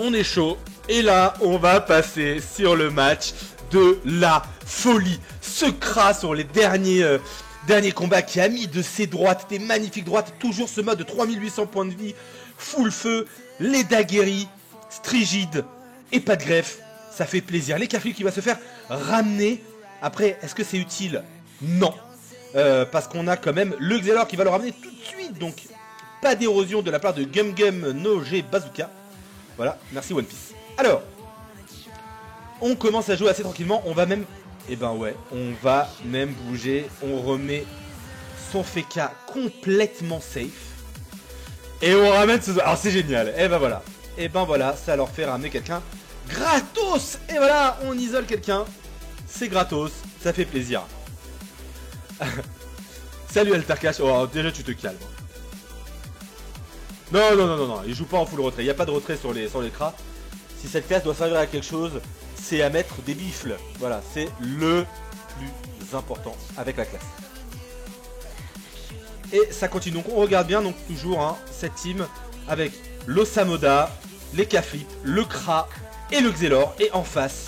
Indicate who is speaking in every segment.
Speaker 1: on est chaud. Et là, on va passer sur le match de la folie. Ce Kra sur les derniers combats qui a mis de ses droites, des magnifiques droites. Toujours ce mode de 3800 points de vie, full feu, les daguerris, strigide et pas de greffe. Ça fait plaisir. Les Kaflip qui va se faire ramener. Après, est-ce que c'est utile? Non. Parce qu'on a quand même le Xelor qui va le ramener tout de suite. Donc, pas d'érosion de la part de Gum Gum No G Bazooka. Voilà, merci One Piece. Alors, on commence à jouer assez tranquillement. On va même... Eh ben ouais, on va même bouger. On remet son Feka complètement safe. Et on ramène ce... Alors c'est génial. Et ben voilà. Et ben voilà, ça leur fait ramener quelqu'un gratos. Et voilà, on isole quelqu'un. C'est gratos, ça fait plaisir. Salut Altercash. Oh, déjà tu te calmes. Non, il joue pas en full retrait. Il n'y a pas de retrait sur les Kra. Si cette classe doit servir à quelque chose, c'est à mettre des bifles. Voilà, c'est le plus important avec la classe. Et ça continue. Donc on regarde bien, donc toujours hein, cette team avec l'Osamoda, les Kaflip, le Kra et le Xelor. Et en face,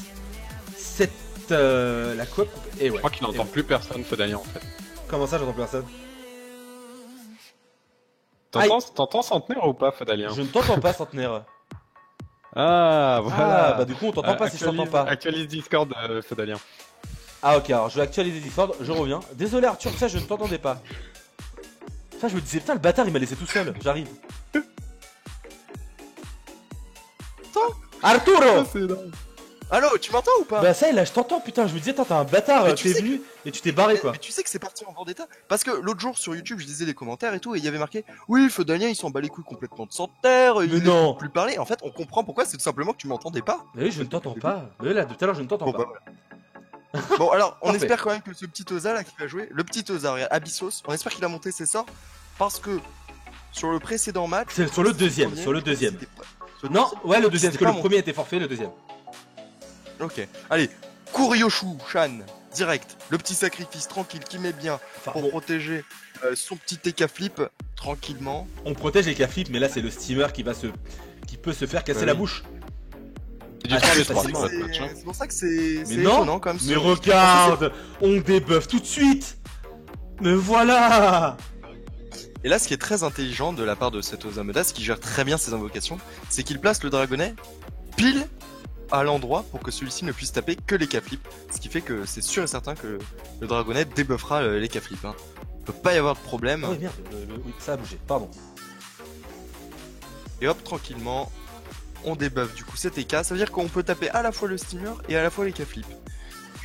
Speaker 1: cette la coop. Et ouais.
Speaker 2: Je crois qu'il n'entend plus personne, Fodalien en fait.
Speaker 1: Comment ça, j'entends plus personne?
Speaker 2: T'entends Centenaire ou pas, Fodalien?
Speaker 1: Je ne t'entends pas, Centenaire.
Speaker 2: Ah, voilà.
Speaker 1: Ah, bah du coup, on t'entend pas si je t'entends pas.
Speaker 2: Actualise Discord, Fodalien.
Speaker 1: Ah, ok, alors je vais actualiser Discord, je reviens. Désolé, Arthur, ça, je ne t'entendais pas. Ça, je me disais, putain, le bâtard, il m'a laissé tout seul. J'arrive. Arturo!
Speaker 3: Allo, tu m'entends ou pas?
Speaker 1: Bah ça y est, là je t'entends, putain, je me disais, t'es un bâtard, t'es venu et tu t'es barré quoi.
Speaker 3: Mais tu sais que c'est parti en vendetta. Parce que l'autre jour sur YouTube, je lisais les commentaires et tout, et il y avait marqué oui, Fodalien il s'en bat les couilles complètement de Centenaire, il ne plus parler. En fait, on comprend pourquoi, c'est tout simplement que tu m'entendais pas.
Speaker 1: Mais oui, je ne t'entends pas. Mais là, tout à l'heure, je ne t'entends pas.
Speaker 3: Bah, voilà. Bon, alors, on espère quand même que ce petit Oza là qui va jouer, le petit Oza, regarde, Abyssos, on espère qu'il a monté ses sorts parce que sur le précédent match.
Speaker 1: C'est sur le deuxième, sur le deuxième. Non, ouais, le deuxième, parce que le premier était forfait, le deuxième.
Speaker 3: Ok, allez, Kuryoshu Shan, direct, le petit sacrifice tranquille qui met bien pour protéger son petit TK flip tranquillement.
Speaker 1: On protège les Kaflip, mais là c'est le steamer qui peut se faire casser la bouche.
Speaker 3: C'est pour ça que c'est
Speaker 1: étonnant
Speaker 3: quand même.
Speaker 1: Mais regarde, on débuff tout de suite. Mais voilà.
Speaker 3: Et là, ce qui est très intelligent de la part de cet Osamoda, ce qui gère très bien ses invocations, c'est qu'il place le dragonnet pile à l'endroit pour que celui-ci ne puisse taper que les Kaflip. Ce qui fait que c'est sûr et certain que le dragonnet débuffera les Kaflip. Hein. Il peut pas y avoir de problème.
Speaker 1: Ah oui, merde, oui, ça a bougé, pardon.
Speaker 3: Et hop, tranquillement, on débuffe du coup cet EK. Ça veut dire qu'on peut taper à la fois le steamer et à la fois les Kaflip.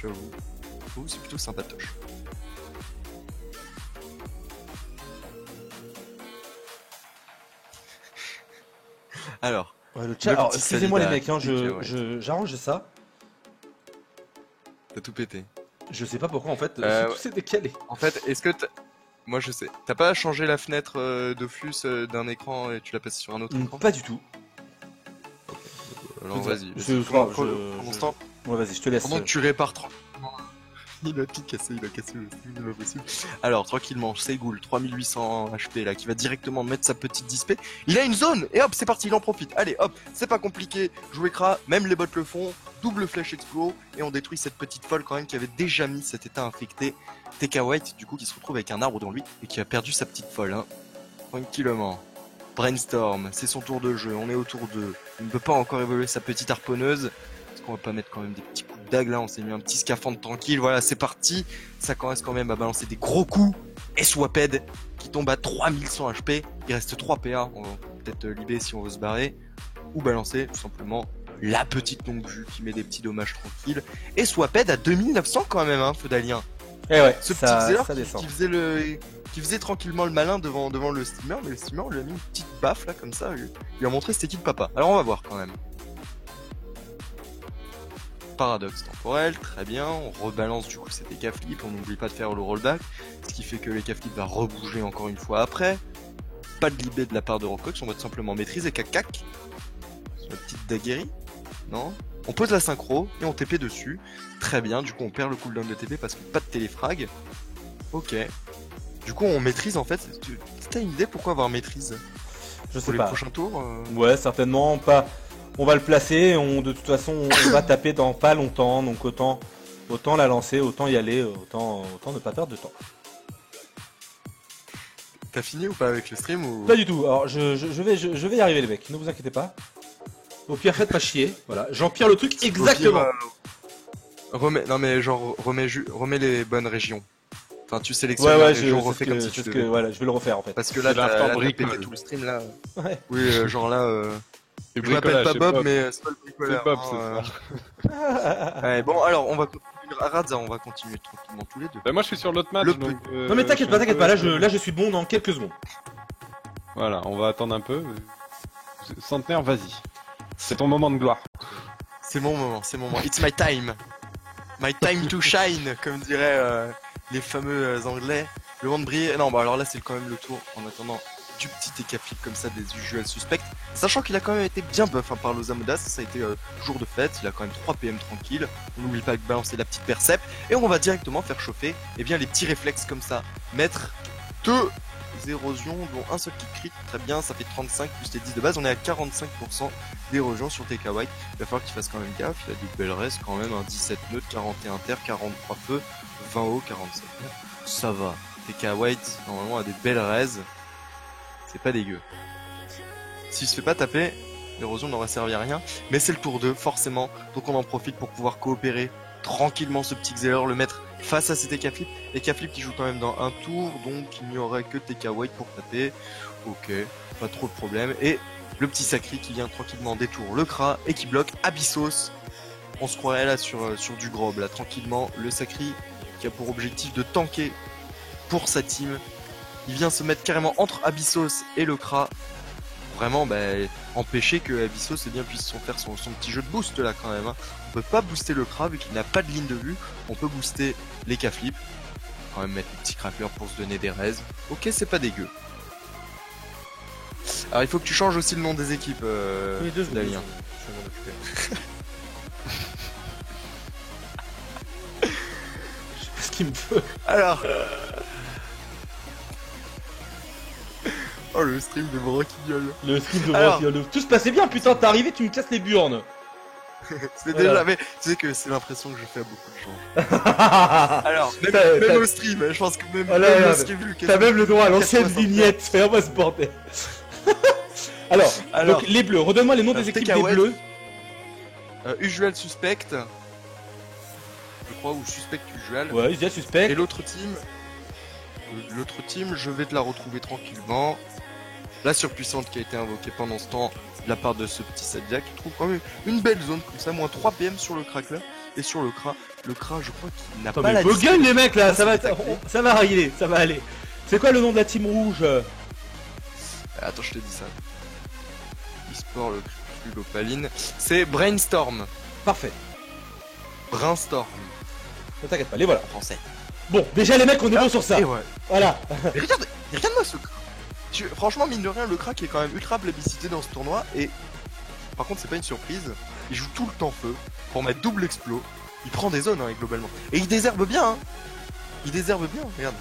Speaker 3: J'avoue, c'est plutôt sympatoche. Alors,
Speaker 1: ouais, le chat. Alors, excusez-moi les mecs, hein, j'arrange ça.
Speaker 3: T'as tout pété.
Speaker 1: Je sais pas pourquoi en fait, tout s'est décalé.
Speaker 3: En fait, est-ce que moi je sais. T'as pas changé la fenêtre de flux d'un écran et tu l'as passé sur un autre écran?
Speaker 1: Pas du tout.
Speaker 3: Okay. Alors vas-y.
Speaker 1: Ouais, vas-y, je te laisse.
Speaker 3: Pendant que tu répares tranquillement. Il a tout cassé, il a cassé le stream, c'est pas possible. Alors, tranquillement, Seigoul, 3800 HP là, qui va directement mettre sa petite dispé. Il a une zone! Et hop, c'est parti, il en profite. Allez, hop, c'est pas compliqué. Jouer Kra, même les bots le font. Double flèche explo. Et on détruit cette petite folle quand même qui avait déjà mis cet état infecté. TK White, du coup, qui se retrouve avec un arbre dans lui et qui a perdu sa petite folle, hein. Tranquillement. Brainstorm, c'est son tour de jeu, on est autour d'eux. Il ne peut pas encore évoluer sa petite harponneuse. On va pas mettre quand même des petits coups de dague là, on s'est mis un petit scaphandre tranquille, voilà c'est parti. Ça commence quand même à balancer des gros coups. Et Swaped qui tombe à 3100 HP, il reste 3 PA, on va peut-être libérer si on veut se barrer. Ou balancer tout simplement la petite longue vue qui met des petits dommages tranquilles. Et Swaped à 2900 quand même, hein, Fodalien.
Speaker 1: Eh ouais,
Speaker 3: ce petit Xelor qui faisait tranquillement le malin devant le steamer, mais le steamer on lui a mis une petite baffe là comme ça, il a montré c'était qui le papa. Alors on va voir quand même. Paradoxe temporel, très bien, on rebalance du coup cet EK flip, on n'oublie pas de faire le rollback, ce qui fait que l'EK flip va rebouger encore une fois après. Pas de libé de la part de Rocox, on va tout simplement maîtriser cac-cac. Sur la petite daguerrie, non? On pose la synchro et on TP dessus, très bien, du coup on perd le cooldown de TP parce que pas de téléfrag. Ok. Du coup on maîtrise en fait, t'as une idée pourquoi avoir maîtrise?
Speaker 1: Je sais
Speaker 3: pour
Speaker 1: pas.
Speaker 3: Les prochains tours
Speaker 1: Ouais, certainement pas. On va le placer, de toute façon on va taper dans pas longtemps, donc autant la lancer, autant y aller, autant ne pas perdre de temps.
Speaker 3: T'as fini ou pas avec le stream ou...
Speaker 1: Pas du tout, alors je vais y arriver les mecs, ne vous inquiétez pas. Au pire faites pas chier, voilà, j'empire le truc exactement.
Speaker 3: Non mais genre remets les bonnes régions. Enfin tu sélectionnes la région, refais comme si tu devais.
Speaker 1: Voilà, je vais le refaire en fait.
Speaker 3: Parce que là t'as pété tout le stream là. Ouais. Oui, genre là... Je m'appelle pas Bob, mais c'est pas le bricoleur.
Speaker 2: C'est Bob ce soir.
Speaker 3: Ouais, bon alors on va continuer. Radza, on va continuer tranquillement tous les deux.
Speaker 2: Bah moi je suis sur l'autre match donc...
Speaker 1: Non mais t'inquiète pas, là je suis bon dans quelques secondes.
Speaker 2: Voilà, on va attendre un peu. Centenaire, vas-y. C'est ton moment de gloire.
Speaker 3: C'est mon moment, c'est mon moment. It's my time. My time to shine, comme diraient les fameux anglais. Le moment de briller. Non, bah alors là c'est quand même le tour en attendant du petit TK flip comme ça des usual suspects. Sachant qu'il a quand même été bien buff par Lozamodas, ça a été jour de fête, il a quand même 3 PM tranquille. On n'oublie pas de balancer la petite percep. Et on va directement faire chauffer les petits réflexes comme ça. Mettre 2 érosions, dont un seul qui crit, très bien, ça fait 35 plus les 10 de base. On est à 45% d'érosion sur TK White. Il va falloir qu'il fasse quand même gaffe, il a des belles restes quand même, 17 nœuds, 41 terres, 43 feux, 20 hauts, 47 nœuds. Ça va. TK White, normalement, a des belles raises. C'est pas dégueu. S'il se fait pas taper, l'érosion n'aurait servi à rien. Mais c'est le tour 2, forcément. Donc on en profite pour pouvoir coopérer tranquillement ce petit Xeller, le mettre face à ces TK Flip. TK Flip qui joue quand même dans un tour, donc il n'y aurait que TK White pour taper. Ok, pas trop de problème. Et le petit Sacri qui vient tranquillement détour le Kra et qui bloque Abyssos. On se croirait là sur du Grob, là tranquillement. Le Sacri qui a pour objectif de tanker pour sa team. Il vient se mettre carrément entre Abyssos et le Kra. Vraiment, empêcher que Abyssos puisse faire son petit jeu de boost là quand même. Hein. On peut pas booster le Kra vu qu'il n'a pas de ligne de vue. On peut booster les K-flip. Quand même mettre le petit cracker pour se donner des raises. Ok, c'est pas dégueu. Alors il faut que tu changes aussi le nom des équipes,
Speaker 1: oui, deux secondes,
Speaker 3: Damien.
Speaker 1: Je vais m'en occuper. Je sais pas ce qu'il me veut.
Speaker 3: Alors... Oh le stream de Broquignol.
Speaker 1: Le stream de Broquignol. Tout se passait bien, putain, t'es arrivé, tu me casses les burnes.
Speaker 3: C'est déjà, mais tu sais que c'est l'impression que je fais à beaucoup de gens. Alors, même au stream, je pense que même au stream,
Speaker 1: t'as même le droit à l'ancienne vignette, fais-moi ce bordel. Alors, donc les bleus, redonne-moi les noms des équipes des bleus.
Speaker 3: Usual Suspect, je crois, ou Suspect Usual.
Speaker 1: Ouais, Usual Suspect.
Speaker 3: Et l'autre team, je vais te la retrouver tranquillement. La surpuissante qui a été invoquée pendant ce temps de la part de ce petit Sadia qui trouve quand même une belle zone comme ça, moins 3 PM sur le crack et sur le Kra, je crois qu'il n'a pas la
Speaker 1: vos gueules les mecs là, ça va arriver, ça va aller. C'est quoi le nom de la team rouge?
Speaker 3: Attends, je te dis ça. E-sport, le Opaline, c'est Brainstorm.
Speaker 1: Parfait.
Speaker 3: Brainstorm.
Speaker 1: Ne t'inquiète pas, les voilà.
Speaker 3: En français.
Speaker 1: Bon, déjà les mecs, on est bon sur ça.
Speaker 3: Et ouais.
Speaker 1: Voilà.
Speaker 3: Mais regarde-moi ce Kra. Franchement, mine de rien, le Kra qui est quand même ultra plébiscité dans ce tournoi. Et par contre, c'est pas une surprise. Il joue tout le temps feu pour mettre double explos. Il prend des zones, hein, globalement. Et il désherbe bien, hein. Il désherbe bien, regarde.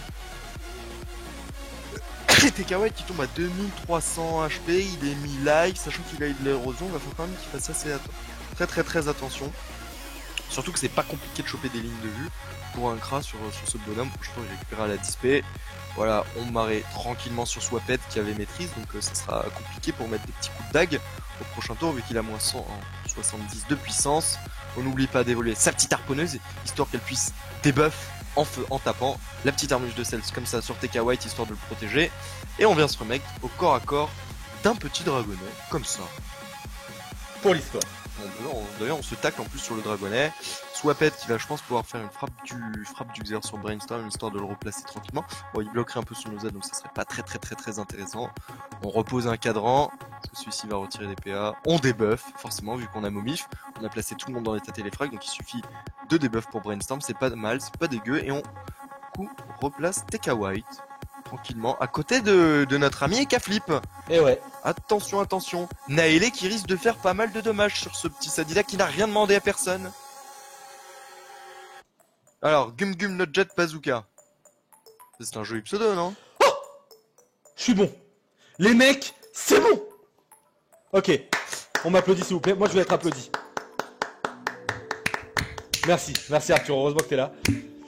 Speaker 3: TK White qui tombe à 2300 HP, il est mis-like, sachant qu'il a eu de l'érosion, il va falloir quand même qu'il fasse assez très attention. Surtout que c'est pas compliqué de choper des lignes de vue pour un Kra sur ce bonhomme. Franchement, il récupérera la dispé. Voilà, on marrait tranquillement sur Swapet qui avait maîtrise, donc ça sera compliqué pour mettre des petits coups de dague au prochain tour vu qu'il a moins 170 de puissance. On n'oublie pas d'évoluer sa petite harponneuse, histoire qu'elle puisse débuff en feu en tapant la petite armure de Cels comme ça sur TK White, histoire de le protéger. Et on vient se remettre au corps à corps d'un petit dragonnet, comme ça.
Speaker 1: Pour l'histoire.
Speaker 3: D'ailleurs, on se tacle en plus sur le dragonnet. Swapet qui va, je pense, pouvoir faire une frappe du Xer sur Brainstorm, histoire de le replacer tranquillement. Bon, il bloquerait un peu son Ozad, donc ça serait pas très intéressant. On repose un cadran, parce que celui-ci va retirer des PA. On débuff, forcément, vu qu'on a Momif. On a placé tout le monde dans l'état téléfrag, donc il suffit de débuff pour Brainstorm. C'est pas mal, c'est pas dégueu. Et on replace TK White tranquillement à côté de notre ami Ekaflip.
Speaker 1: Et ouais.
Speaker 3: Attention. Naëlé qui risque de faire pas mal de dommages sur ce petit Sadida qui n'a rien demandé à personne. Alors, Gum Not Jet Bazooka. C'est un joli pseudo, non?
Speaker 1: Je suis bon. Les mecs, c'est bon. Ok. On m'applaudit s'il vous plaît. Moi je veux être applaudi. Merci, merci Arthur, heureusement que t'es là.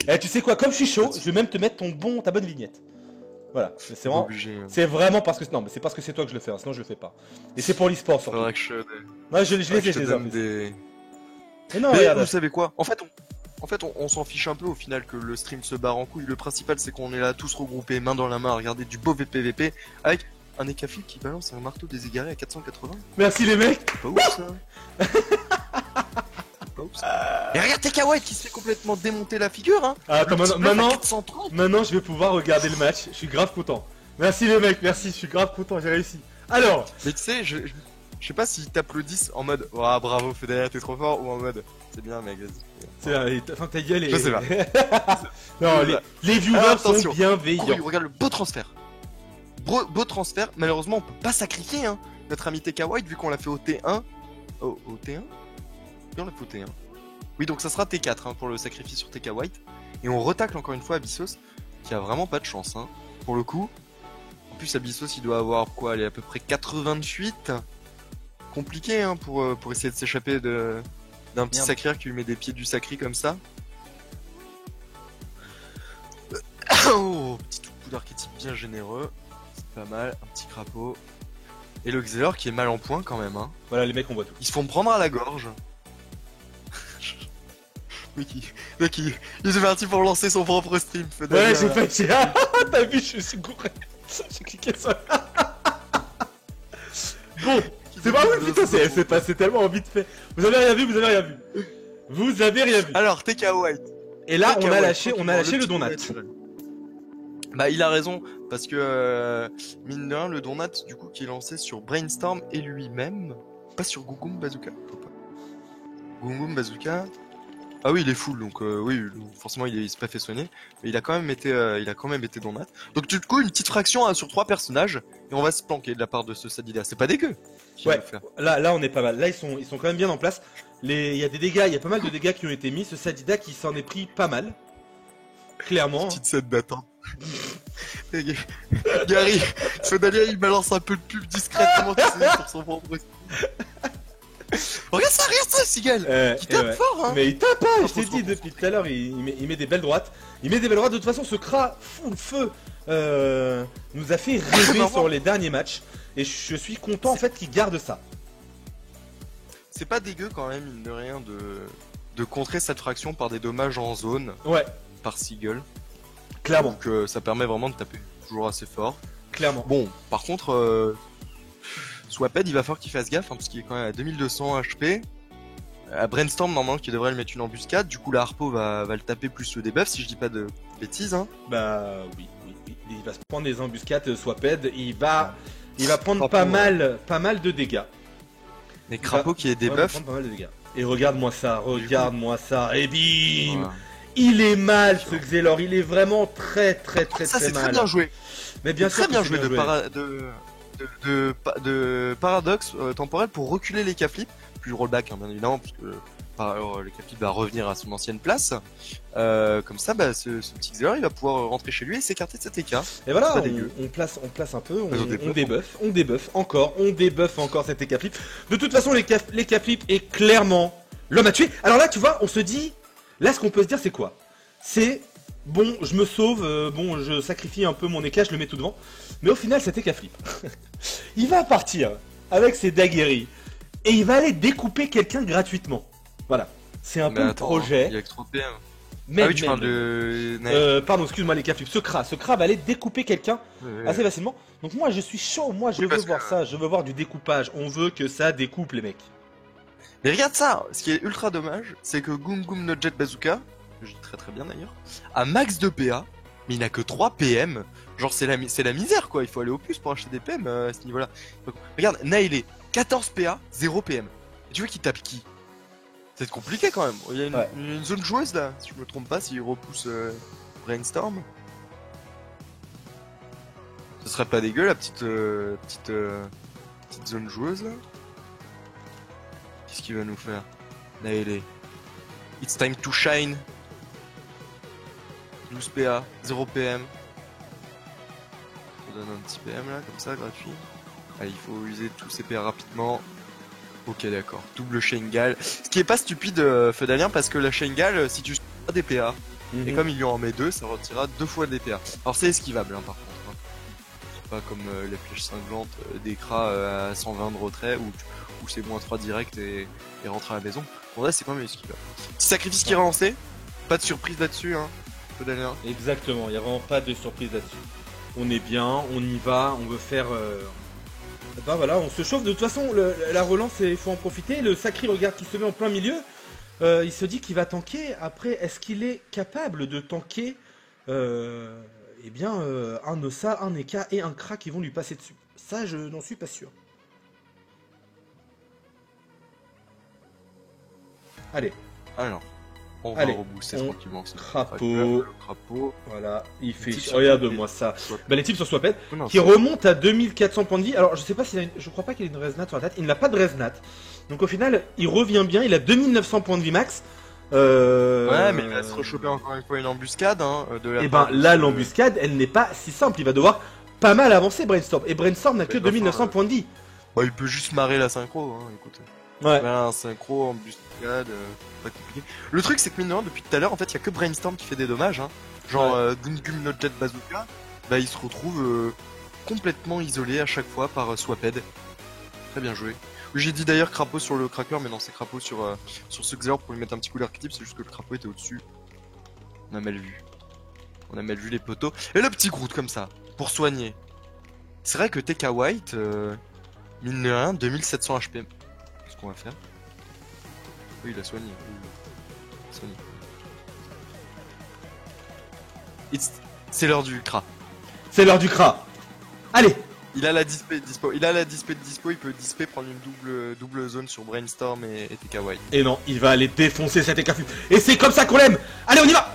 Speaker 1: Et tu sais quoi, comme je suis chaud, je vais même te mettre ta bonne vignette. Voilà, c'est vraiment,
Speaker 3: Obligé.
Speaker 1: c'est vraiment parce que non, mais c'est parce que c'est toi que je le fais, hein, sinon je le fais pas. Et c'est pour l'e-sport surtout.
Speaker 3: Faudrait que je,
Speaker 1: Ouais, je les ai,
Speaker 3: je
Speaker 1: je
Speaker 3: te
Speaker 1: les ai.
Speaker 3: donne des...
Speaker 1: Mais non,
Speaker 3: Mais
Speaker 1: regarde.
Speaker 3: vous savez quoi? En fait, on s'en fiche un peu au final que le stream se barre en couille. Le principal, c'est qu'on est là tous regroupés, main dans la main, à regarder du beau VPVP avec un Ekaflip qui balance un marteau déségaré à 480.
Speaker 1: Merci les mecs.
Speaker 3: Pas ouf ça. Pas ouf ça. Et regarde TK White qui se fait complètement démonter la figure, hein.
Speaker 1: Ah, attends,
Speaker 3: Le petit bluff à
Speaker 1: maintenant,
Speaker 3: 430.
Speaker 1: maintenant, je vais pouvoir regarder le match. Je suis grave content. Merci les mecs, merci, je suis grave content, j'ai réussi. Alors,
Speaker 3: Mais tu sais, je sais pas s'ils t'applaudissent en mode oh, bravo Federer, t'es trop fort, ou en mode c'est bien mec, vas-y.
Speaker 1: c'est enfin ta gueule et...
Speaker 3: Je sais pas.
Speaker 1: Non, les viewers
Speaker 3: Alors,
Speaker 1: sont
Speaker 3: attention.
Speaker 1: bienveillants.
Speaker 3: Couru, regarde le beau transfert. Beau transfert, malheureusement on peut pas sacrifier hein, notre ami TK White vu qu'on l'a fait au T1. Au T1 Oui, on l'a fait au T1. Oui, donc ça sera T4 hein, pour le sacrifice sur TK White. Et on retacle encore une fois Abyssos, qui a vraiment pas de chance hein, pour le coup. En plus Abyssos il doit avoir quoi, elle est à peu près 88. Compliqué hein, pour essayer de s'échapper d'un petit
Speaker 1: Merde.
Speaker 3: sacrière qui lui met des pieds du sacré comme ça. Oh, petit tout coup d'archétype bien généreux. C'est pas mal, un petit crapaud. Et le Xelor qui est mal en point quand même. Hein.
Speaker 1: Voilà, les mecs, on voit tout.
Speaker 3: Ils se font prendre à la gorge. Mec, il est parti pour lancer son propre stream.
Speaker 1: Ouais, j'ai fait. T'as vu, je suis gouré. J'ai cliqué sur. Bon, c'est pas oui, putain, c'est passé tellement vite fait. Vous avez rien vu, vous avez rien vu. Vous avez rien vu.
Speaker 3: Alors, TK White.
Speaker 1: Et là,
Speaker 3: TK
Speaker 1: on a
Speaker 3: White,
Speaker 1: lâché le
Speaker 3: petit
Speaker 1: donut.
Speaker 3: naturel. Bah, il a raison, parce que, mine de rien, le donut, du coup, qui est lancé sur Brainstorm et lui-même, pas sur Gugum Bazooka. Gugum Bazooka. Ah oui, il est full, donc oui, forcément il s'est pas fait soigner, mais il a quand même été donut. Donc du coup, une petite fraction hein, sur 3 personnages, et on va se planquer de la part de ce Sadida. C'est pas dégueu.
Speaker 1: Ouais, là on est pas mal. Là ils sont quand même bien en place. Il y a des dégâts, il y a pas mal de dégâts qui ont été mis. Ce Sadida qui s'en est pris pas mal. Clairement.
Speaker 3: Petite scène d'attente. Gary, Sodalia il balance un peu de pub discrètement tu sais, sur son propre. Regarde ça, Seagal qui tape
Speaker 1: ouais.
Speaker 3: fort hein.
Speaker 1: Mais il tape pas, je t'ai dit depuis tout à l'heure, il met des belles droites. Il met des belles droites, de toute façon ce Kra full feu nous a fait rêver sur les derniers matchs. Et je suis content en fait qu'il garde ça.
Speaker 3: C'est pas dégueu quand même, mine de rien, de contrer cette fraction par des dommages en zone.
Speaker 1: Ouais.
Speaker 3: Par Seagull.
Speaker 1: Clairement.
Speaker 3: Donc ça permet vraiment de taper toujours assez fort.
Speaker 1: Clairement.
Speaker 3: Bon, par contre, Swaped il va falloir qu'il fasse gaffe, hein, parce qu'il est quand même à 2200 HP. À Brainstorm, normalement, qui devrait lui mettre une embuscade. Du coup, la Harpo va le taper plus le debuff, si je dis pas de bêtises. Hein.
Speaker 1: Bah oui. Il va se prendre des embuscades, Swaped. Il va prendre
Speaker 3: Crapaud,
Speaker 1: pas mal de dégâts.
Speaker 3: Mais Crapaud qui est debuff.
Speaker 1: Pas mal de dégâts. Et regarde-moi ça, et bim
Speaker 3: Voilà.
Speaker 1: Il est mal ce Xelor, il est vraiment très
Speaker 3: Ça,
Speaker 1: très
Speaker 3: c'est
Speaker 1: mal.
Speaker 3: très bien joué.
Speaker 1: Mais bien sûr
Speaker 3: Très bien
Speaker 1: que
Speaker 3: joué
Speaker 1: c'est
Speaker 3: de paradoxe temporel pour reculer les K-flips. Plus le rollback, hein, bien évidemment, parce que le K-flip va revenir à son ancienne place. Comme ça, bah, ce petit Xelor, il va pouvoir rentrer chez lui et s'écarter de cet écart.
Speaker 1: Et voilà,
Speaker 3: Pas dégueu.
Speaker 1: on place un peu,
Speaker 3: on
Speaker 1: on débuffe encore cet K-flip. De toute façon, les K-flip est clairement l'homme à tuer. Alors là, tu vois, on se dit, là, ce qu'on peut se dire, c'est quoi? C'est, bon, je me sauve, bon, je sacrifie un peu mon écart, je le mets tout devant. Mais au final, c'était K-flip. Il va partir avec ses daguerreries et il va aller découper quelqu'un gratuitement. Voilà, c'est un peu le projet.
Speaker 3: Il y a que 3 PM.
Speaker 1: Mais,
Speaker 3: ah oui, tu parles de...
Speaker 1: pardon, excuse-moi les K-flip. Ce Kra va aller découper quelqu'un assez facilement. Donc moi, je suis chaud. Moi, je veux voir ça. Je veux voir du découpage. On veut que ça découpe, les mecs.
Speaker 3: Mais regarde ça. Ce qui est ultra dommage, c'est que Gum Gum no Jet Bazooka, je dis très bien d'ailleurs, a max de PA, mais il n'a que 3 PM. Genre, c'est la misère, quoi. Il faut aller au plus pour acheter des PM à ce niveau-là. Donc, regarde, Nailé, 14 PA, 0 PM. Et tu vois qu'il tape qui? C'est compliqué quand même. Il y a une zone joueuse là, si je me trompe pas, s'il repousse Brainstorm. Ce serait pas dégueu la petite zone joueuse là. Qu'est-ce qu'il va nous faire? Nailé. It's time to shine. 12 PA, 0 PM. Je te donne un petit PM là, comme ça, gratuit. Allez, il faut user tous ces PA rapidement. Ok, d'accord. Double Shengal. Ce qui est pas stupide, Feudalien, parce que la Shengal, si tu pas des PA, et comme il lui en met 2, ça retirera 2 fois des PA. Alors c'est esquivable, hein, par contre. Hein. C'est pas comme les flèches cinglantes des cras à 120 de retrait, où c'est moins 3 direct et rentre à la maison. Bon là, c'est quand même esquivable. Petit sacrifice qui est relancé. Pas de surprise là-dessus, hein, Feudalien.
Speaker 1: Exactement, il n'y a vraiment pas de surprise là-dessus. On est bien, on y va, on veut faire... Bah voilà, on se chauffe. De toute façon, la relance, il faut en profiter. Le Sacri, regarde, qui se met en plein milieu. Il se dit qu'il va tanker. Après, est-ce qu'il est capable de tanker eh bien, un Ossa, un Eka et un Kra qui vont lui passer dessus? Ça, je n'en suis pas sûr. Allez.
Speaker 3: Alors, on
Speaker 1: Allez,
Speaker 3: va rebooster
Speaker 1: on
Speaker 3: tranquillement.
Speaker 1: crapaud.
Speaker 3: Le crapaud.
Speaker 1: Voilà, il fait...
Speaker 3: Type sur
Speaker 1: Regarde-moi ça.
Speaker 3: Swaped.
Speaker 1: Bah, les types sur Swaped,
Speaker 3: Non,
Speaker 1: qui remonte à 2400 points de vie. Alors, je sais pas s'il a une... Je crois pas qu'il ait une Resnat sur la tête. Il n'a pas de Resnat. Donc, au final, il revient bien. Il a 2900 points de vie max.
Speaker 3: Ouais, mais il va se rechoper encore une fois une embuscade. Hein, de la
Speaker 1: Et
Speaker 3: part
Speaker 1: ben
Speaker 3: de
Speaker 1: là,
Speaker 3: ce-
Speaker 1: l'embuscade, elle n'est pas si simple. Il va devoir pas mal avancer, Brainstorm. Et Brainstorm n'a que
Speaker 3: Mais enfin,
Speaker 1: 2900 points de vie.
Speaker 3: Bah, il peut juste marrer la synchro, hein, écoute.
Speaker 1: Ouais.
Speaker 3: Voilà, un synchro, embuscade, pas compliqué. Le truc, c'est que mine de rien, depuis tout à l'heure, en fait, il y a que Brainstorm qui fait des dommages. Hein. Genre, Gungum No Jet Bazooka, bah, il se retrouve complètement isolé à chaque fois par Swaped. Très bien joué. J'ai dit d'ailleurs crapaud sur le cracker, mais non, c'est crapaud sur ce Xelor pour lui mettre un petit coup d'archétype, c'est juste que le crapaud était au-dessus. On a mal vu. On a mal vu les poteaux. Et le petit Groot comme ça, pour soigner. C'est vrai que TK White, mine de rien, 2700 HP. Qu'est-ce qu'on va faire? Oui, il a soigné. Oui, il a soigné. C'est l'heure du Kra.
Speaker 1: C'est l'heure du Kra. Allez.
Speaker 3: Il a la display de dispo. Il a la display de dispo. Il peut display prendre une double zone sur Brainstorm et TK White.
Speaker 1: Et non, il va aller défoncer cet écaflip. Et c'est comme ça qu'on l'aime. Allez, on y va.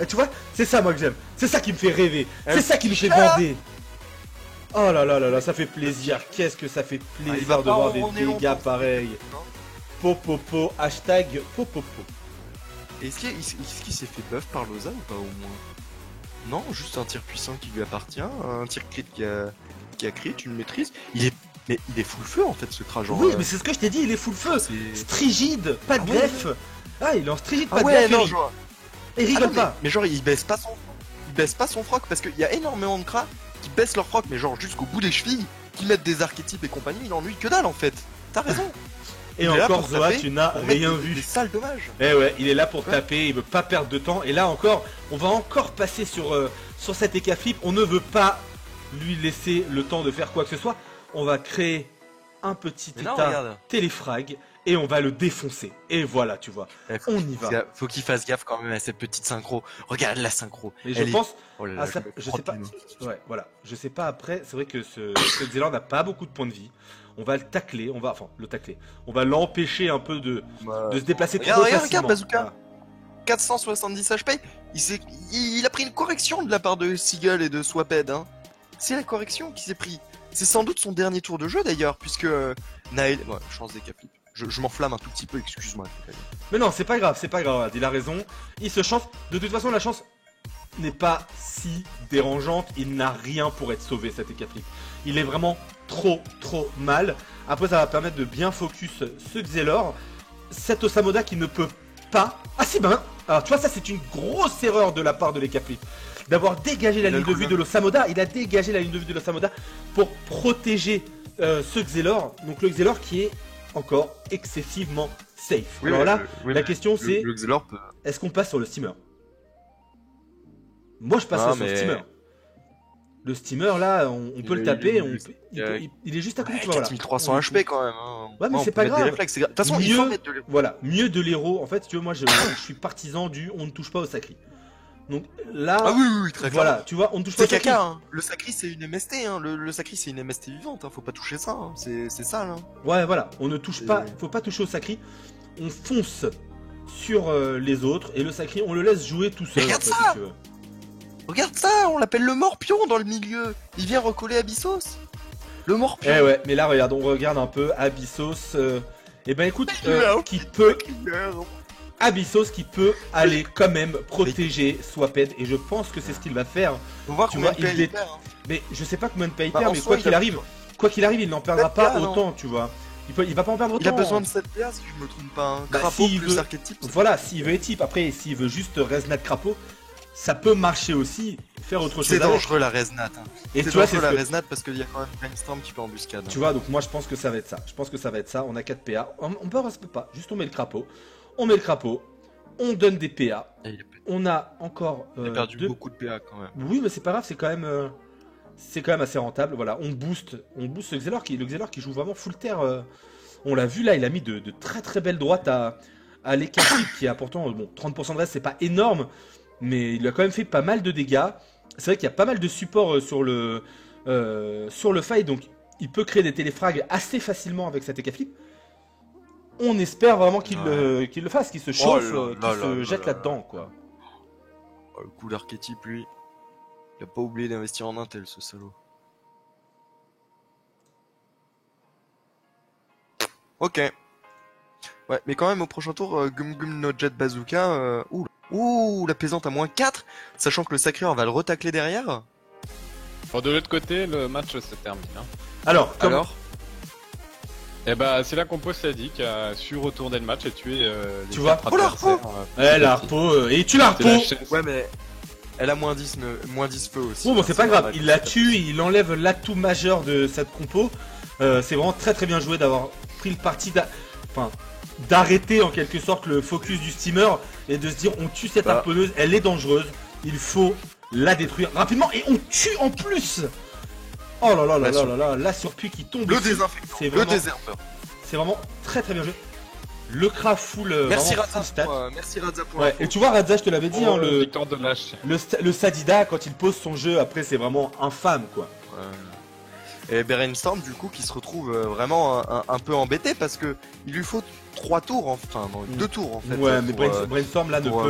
Speaker 1: Et tu vois, c'est ça moi que j'aime. C'est ça qui me fait rêver. C'est ça qui me fait bander. Oh là là là là, ça fait plaisir. Qu'est-ce que ça fait
Speaker 3: il va
Speaker 1: plaisir de
Speaker 3: pas
Speaker 1: voir des
Speaker 3: ronronner
Speaker 1: dégâts
Speaker 3: longtemps.
Speaker 1: pareils.
Speaker 3: Non.
Speaker 1: Popopo, hashtag popopo.
Speaker 3: Est-ce qu'il s'est fait buff par Loza ou pas au moins? Non, juste un tir puissant qui lui appartient, un tir crit qui a crit, une maîtrise. Il est full feu en fait ce Kra, genre.
Speaker 1: Oui, mais c'est ce que je t'ai dit, il est full feu.
Speaker 3: c'est-
Speaker 1: Strigide, pas de
Speaker 3: Ah ouais,
Speaker 1: greffe. Ah, il est en strigide, pas
Speaker 3: Ah
Speaker 1: de
Speaker 3: ouais,
Speaker 1: greffe.
Speaker 3: non,
Speaker 1: Eric.
Speaker 3: genre.
Speaker 1: Et
Speaker 3: Ah
Speaker 1: rigole
Speaker 3: non,
Speaker 1: pas.
Speaker 3: mais genre il baisse pas son froc parce qu'il y a énormément de Kra qui baissent leur froc, mais genre jusqu'au bout des chevilles, qui mettent des archétypes et compagnie, il ennuie que dalle en fait. T'as raison.
Speaker 1: Et
Speaker 3: Il est là
Speaker 1: encore,
Speaker 3: pour
Speaker 1: Zoa,
Speaker 3: taper,
Speaker 1: tu n'as
Speaker 3: pour mettre
Speaker 1: rien
Speaker 3: des
Speaker 1: vu.
Speaker 3: sales dommages.
Speaker 1: Eh ouais, il est là pour
Speaker 3: Ouais.
Speaker 1: taper, il veut pas perdre de temps. Et là encore, on va encore passer sur cet écaflip. On ne veut pas lui laisser le temps de faire quoi que ce soit. On va créer un petit
Speaker 3: Mais non,
Speaker 1: état
Speaker 3: regarde.
Speaker 1: téléfrag et on va le défoncer. Et voilà, tu vois.
Speaker 3: Eh,
Speaker 1: On y va.
Speaker 3: Faut qu'il fasse gaffe quand même à cette petite synchro. Regarde la synchro.
Speaker 1: Mais je
Speaker 3: Elle est-
Speaker 1: pense...
Speaker 3: Oh là
Speaker 1: Ah,
Speaker 3: là,
Speaker 1: ça,
Speaker 3: me
Speaker 1: je sais
Speaker 3: frotte
Speaker 1: pas.
Speaker 3: les mains.
Speaker 1: Ouais, voilà. Je sais pas après. C'est vrai que ce Xelor n'a pas beaucoup de points de vie. On va le tacler. Enfin, le tacler. On va l'empêcher un peu de se déplacer
Speaker 3: Regarde,
Speaker 1: trop
Speaker 3: regarde,
Speaker 1: facilement.
Speaker 3: regarde, Bazooka.
Speaker 1: Voilà.
Speaker 3: 470 HP. Il a pris une correction de la part de Seagull et de Swaped. Hein. C'est la correction qu'il s'est pris. C'est sans doute son dernier tour de jeu d'ailleurs, puisque Naël. Ouais, chance des capis. Je m'enflamme un tout petit peu, excuse-moi.
Speaker 1: Mais non, c'est pas grave, il a raison. Il se chance. De toute façon, la chance n'est pas si dérangeante. Il n'a rien pour être sauvé, cet écaflip. Il est vraiment trop mal. Après, ça va permettre de bien focus ce Xelor. Cet Osamoda qui ne peut pas... Ah si, ben... Alors, tu vois, ça, c'est une grosse erreur de la part de l'écaflip. D'avoir dégagé la ligne de vue de l'Osamoda. Il a dégagé la ligne de vue de l'Osamoda pour protéger ce Xelor. Donc, le Xelor qui est encore excessivement safe. Alors là, la question c'est,
Speaker 3: Le Xelor peut.
Speaker 1: est-ce qu'on passe sur le steamer? Moi je passe
Speaker 3: Ah,
Speaker 1: sur le
Speaker 3: mais-
Speaker 1: steamer. Le steamer là, on peut le taper, il est juste à côté, tu vois, voilà.
Speaker 3: 4300 HP quand même. Hein.
Speaker 1: Ouais, mais
Speaker 3: on
Speaker 1: c'est
Speaker 3: peut
Speaker 1: pas
Speaker 3: mettre des
Speaker 1: grave.
Speaker 3: réflexes, de toute façon, il faut
Speaker 1: Mieux-
Speaker 3: mettre de l'effort.
Speaker 1: Voilà, mieux de l'héros. En fait, si tu veux, moi je suis partisan du on ne touche pas au sacri. Donc là,
Speaker 3: Ah oui, très
Speaker 1: voilà,
Speaker 3: clairement.
Speaker 1: tu vois, on ne touche pas
Speaker 3: C'est
Speaker 1: au sacri.
Speaker 3: caca, hein. Le sacri c'est une MST, hein. Le sacri c'est une MST vivante, hein. Faut pas toucher ça, hein. C'est sale, hein.
Speaker 1: Ouais, voilà, on ne touche
Speaker 3: Et-
Speaker 1: pas, faut pas toucher au sacri. On fonce sur les autres et le sacri, on le laisse jouer tout seul.
Speaker 3: Regarde
Speaker 1: en fait,
Speaker 3: ça
Speaker 1: si tu veux.
Speaker 3: Regarde ça, on l'appelle le morpion dans le milieu. Il vient recoller Abyssos. Le morpion.
Speaker 1: Eh ouais, mais là regarde, on regarde un peu Abyssos. Eh ben écoute,
Speaker 3: Là,
Speaker 1: qui peut
Speaker 3: Killer.
Speaker 1: Abyssos qui peut aller quand même protéger Swaped et je pense que c'est ce qu'il va faire.
Speaker 3: On va voir
Speaker 1: Tu
Speaker 3: combien
Speaker 1: vois,
Speaker 3: de PA
Speaker 1: il
Speaker 3: il
Speaker 1: est-
Speaker 3: perd, hein.
Speaker 1: Mais je sais pas combien de PA il
Speaker 3: Bah,
Speaker 1: perd,
Speaker 3: en
Speaker 1: mais
Speaker 3: soi,
Speaker 1: quoi qu'il arrive, quoi qu'il arrive, il n'en perdra
Speaker 3: 7
Speaker 1: pas
Speaker 3: PA, non.
Speaker 1: autant, tu vois. Il va pas en perdre autant.
Speaker 3: Il a besoin de 7 PA si je me trompe pas. Hein.
Speaker 1: Bah,
Speaker 3: Crapaud
Speaker 1: s'il
Speaker 3: plus
Speaker 1: veut-
Speaker 3: archétype.
Speaker 1: Voilà, s'il veut équipe. Après, s'il veut juste Resnat Crapaud, ça peut marcher aussi, faire autre chose
Speaker 3: C'est
Speaker 1: avec.
Speaker 3: dangereux la Resnat. Hein.
Speaker 1: Et
Speaker 3: C'est
Speaker 1: tu vois, c'est
Speaker 3: dangereux
Speaker 1: ce
Speaker 3: la
Speaker 1: que-
Speaker 3: Resnat parce qu'il y a quand même Brainstorm qui peut embuscade.
Speaker 1: Tu vois, donc moi je pense que ça va être ça. Je pense que ça va être ça. On a 4 PA. On peut reste pas. Juste on met le crapaud. On met le crapaud. On donne des PA.
Speaker 3: Et
Speaker 1: On a encore
Speaker 3: il a perdu
Speaker 1: deux.
Speaker 3: beaucoup de PA quand même.
Speaker 1: Oui, mais c'est pas grave. C'est quand même assez rentable. Voilà, on booste le Xelor qui joue vraiment full terre. On l'a vu là, il a mis de très très belles droites à l'écart qui a pourtant bon 30% de reste, c'est pas énorme, mais il a quand même fait pas mal de dégâts. C'est vrai qu'il y a pas mal de support sur le fight, donc il peut créer des téléfrags assez facilement avec cet EK flip. On espère vraiment qu'il le fasse, qu'il se chauffe, qu'il se jette là-dedans, quoi.
Speaker 3: Oh, le coup d'archétype, lui. Il a pas oublié d'investir en Intel, ce salaud. Ok. Ouais, mais quand même, au prochain tour, Gum Gum no Jet Bazooka. Ouh, la pesante à -4, sachant que le Sacreur va le retacler derrière.
Speaker 2: Bon, de l'autre côté, le match se termine. Hein.
Speaker 1: Alors,
Speaker 3: Alors
Speaker 2: Et bah, c'est la compo Sadi qui a su retourner le match et tuer les
Speaker 1: Tu vois.
Speaker 2: 4
Speaker 3: Oh, la
Speaker 2: adversaires.
Speaker 1: la harpo, et tu la
Speaker 2: C'est la
Speaker 1: harpo.
Speaker 2: chaise.
Speaker 3: Ouais, mais elle a -10 feu aussi.
Speaker 1: Bon, c'est pas grave,
Speaker 3: normal.
Speaker 1: il la tue, il enlève l'atout majeur de cette compo. C'est vraiment très très bien joué d'avoir pris le parti d'arrêter en quelque sorte le focus du steamer et de se dire on tue cette
Speaker 3: Bah.
Speaker 1: harponneuse, elle est dangereuse, il faut la détruire rapidement et on tue en plus. Oh là là là là là là, la surpuis qui tombe.
Speaker 3: Le
Speaker 1: dessus.
Speaker 3: désinfectant,
Speaker 1: C'est
Speaker 3: le
Speaker 1: vraiment,
Speaker 3: déserteur.
Speaker 1: c'est vraiment très très bien joué. Le craft full,
Speaker 3: Merci
Speaker 1: vraiment full
Speaker 3: Radza
Speaker 1: stat.
Speaker 3: merci Radza pour
Speaker 1: Ouais,
Speaker 3: l'info.
Speaker 1: et tu vois Radza, je te l'avais dit, hein,
Speaker 2: Oh, victoire de lâche.
Speaker 1: le Sadida quand il pose son jeu, après c'est vraiment infâme quoi.
Speaker 3: Et Brainstorm du coup qui se retrouve vraiment un peu embêté parce que il lui faut 3 tours, enfin non, 2 tours en fait.
Speaker 1: Ouais, mais
Speaker 3: pour,
Speaker 1: Brainstorm là
Speaker 3: pour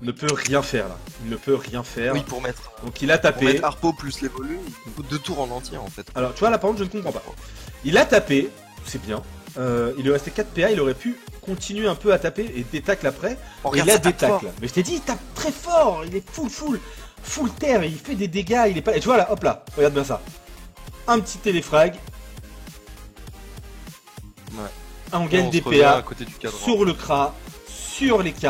Speaker 1: ne peut rien faire là. Il ne peut rien faire.
Speaker 3: oui, pour mettre,
Speaker 1: Donc il a
Speaker 3: pour
Speaker 1: tapé.
Speaker 3: mettre Harpo plus les volumes, il faut 2 tours en entier en fait.
Speaker 1: Alors tu vois là par contre je ne comprends pas. Il a tapé, c'est bien. Il lui restait 4 PA, il aurait pu continuer un peu à taper et des tacles après.
Speaker 3: Oh,
Speaker 1: Et
Speaker 3: regarde,
Speaker 1: il a
Speaker 3: ça
Speaker 1: des
Speaker 3: tape fort.
Speaker 1: tacles. Mais je t'ai dit, il tape très fort, il est full terre, il fait des dégâts, il est pas. Et tu vois là, hop là, regarde bien ça. Un petit téléfrag.
Speaker 3: Ouais.
Speaker 1: On
Speaker 3: On
Speaker 1: gagne
Speaker 3: se
Speaker 1: des
Speaker 3: revient à
Speaker 1: PA
Speaker 3: côté du cadran.
Speaker 1: sur le Kra, sur les K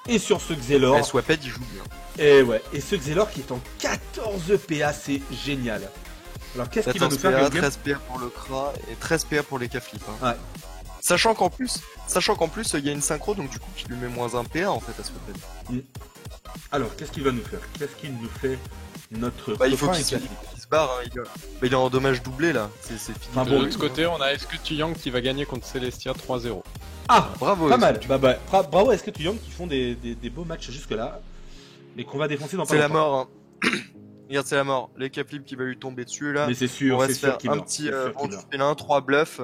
Speaker 1: et sur ce Xelor.
Speaker 3: Et Swaped il joue bien.
Speaker 1: Et ouais, et ce Xelor qui est en 14 PA, c'est génial. Alors qu'est-ce qu'il va nous
Speaker 3: 14
Speaker 1: faire
Speaker 3: PA,
Speaker 1: Game Game
Speaker 3: 13 PA pour le Kra et 13 PA pour les K-flip. Hein.
Speaker 1: Ouais.
Speaker 3: Sachant qu'en plus il y a une synchro donc du coup qui lui met -1 PA en fait à Swaped.
Speaker 1: Alors qu'est-ce qu'il va nous faire? Qu'est-ce qu'il nous fait notre
Speaker 3: Bah il faut
Speaker 1: copain
Speaker 3: qu'il
Speaker 1: avec la-
Speaker 3: se barre, hein, il est en dommage doublé là, c'est fini.
Speaker 1: Enfin,
Speaker 2: De
Speaker 1: bon,
Speaker 2: l'autre côté, on a Esque Yang qui va gagner contre Celestia 3-0.
Speaker 1: Ah,
Speaker 3: Bravo.
Speaker 1: pas mal. Bravo à Esque Young qui font des beaux matchs jusque là, mais qu'on va défoncer dans pas
Speaker 3: C'est la
Speaker 1: longtemps.
Speaker 3: mort. Hein. Regarde, c'est la mort. Les K-flip qui va lui tomber dessus là.
Speaker 1: Mais c'est sûr,
Speaker 3: On va
Speaker 1: c'est
Speaker 3: se
Speaker 1: sûr
Speaker 3: faire
Speaker 1: qu'il
Speaker 3: un
Speaker 1: meurt.
Speaker 3: petit
Speaker 1: C'est sûr qu'il meurt.
Speaker 3: 1, 3 bluffs.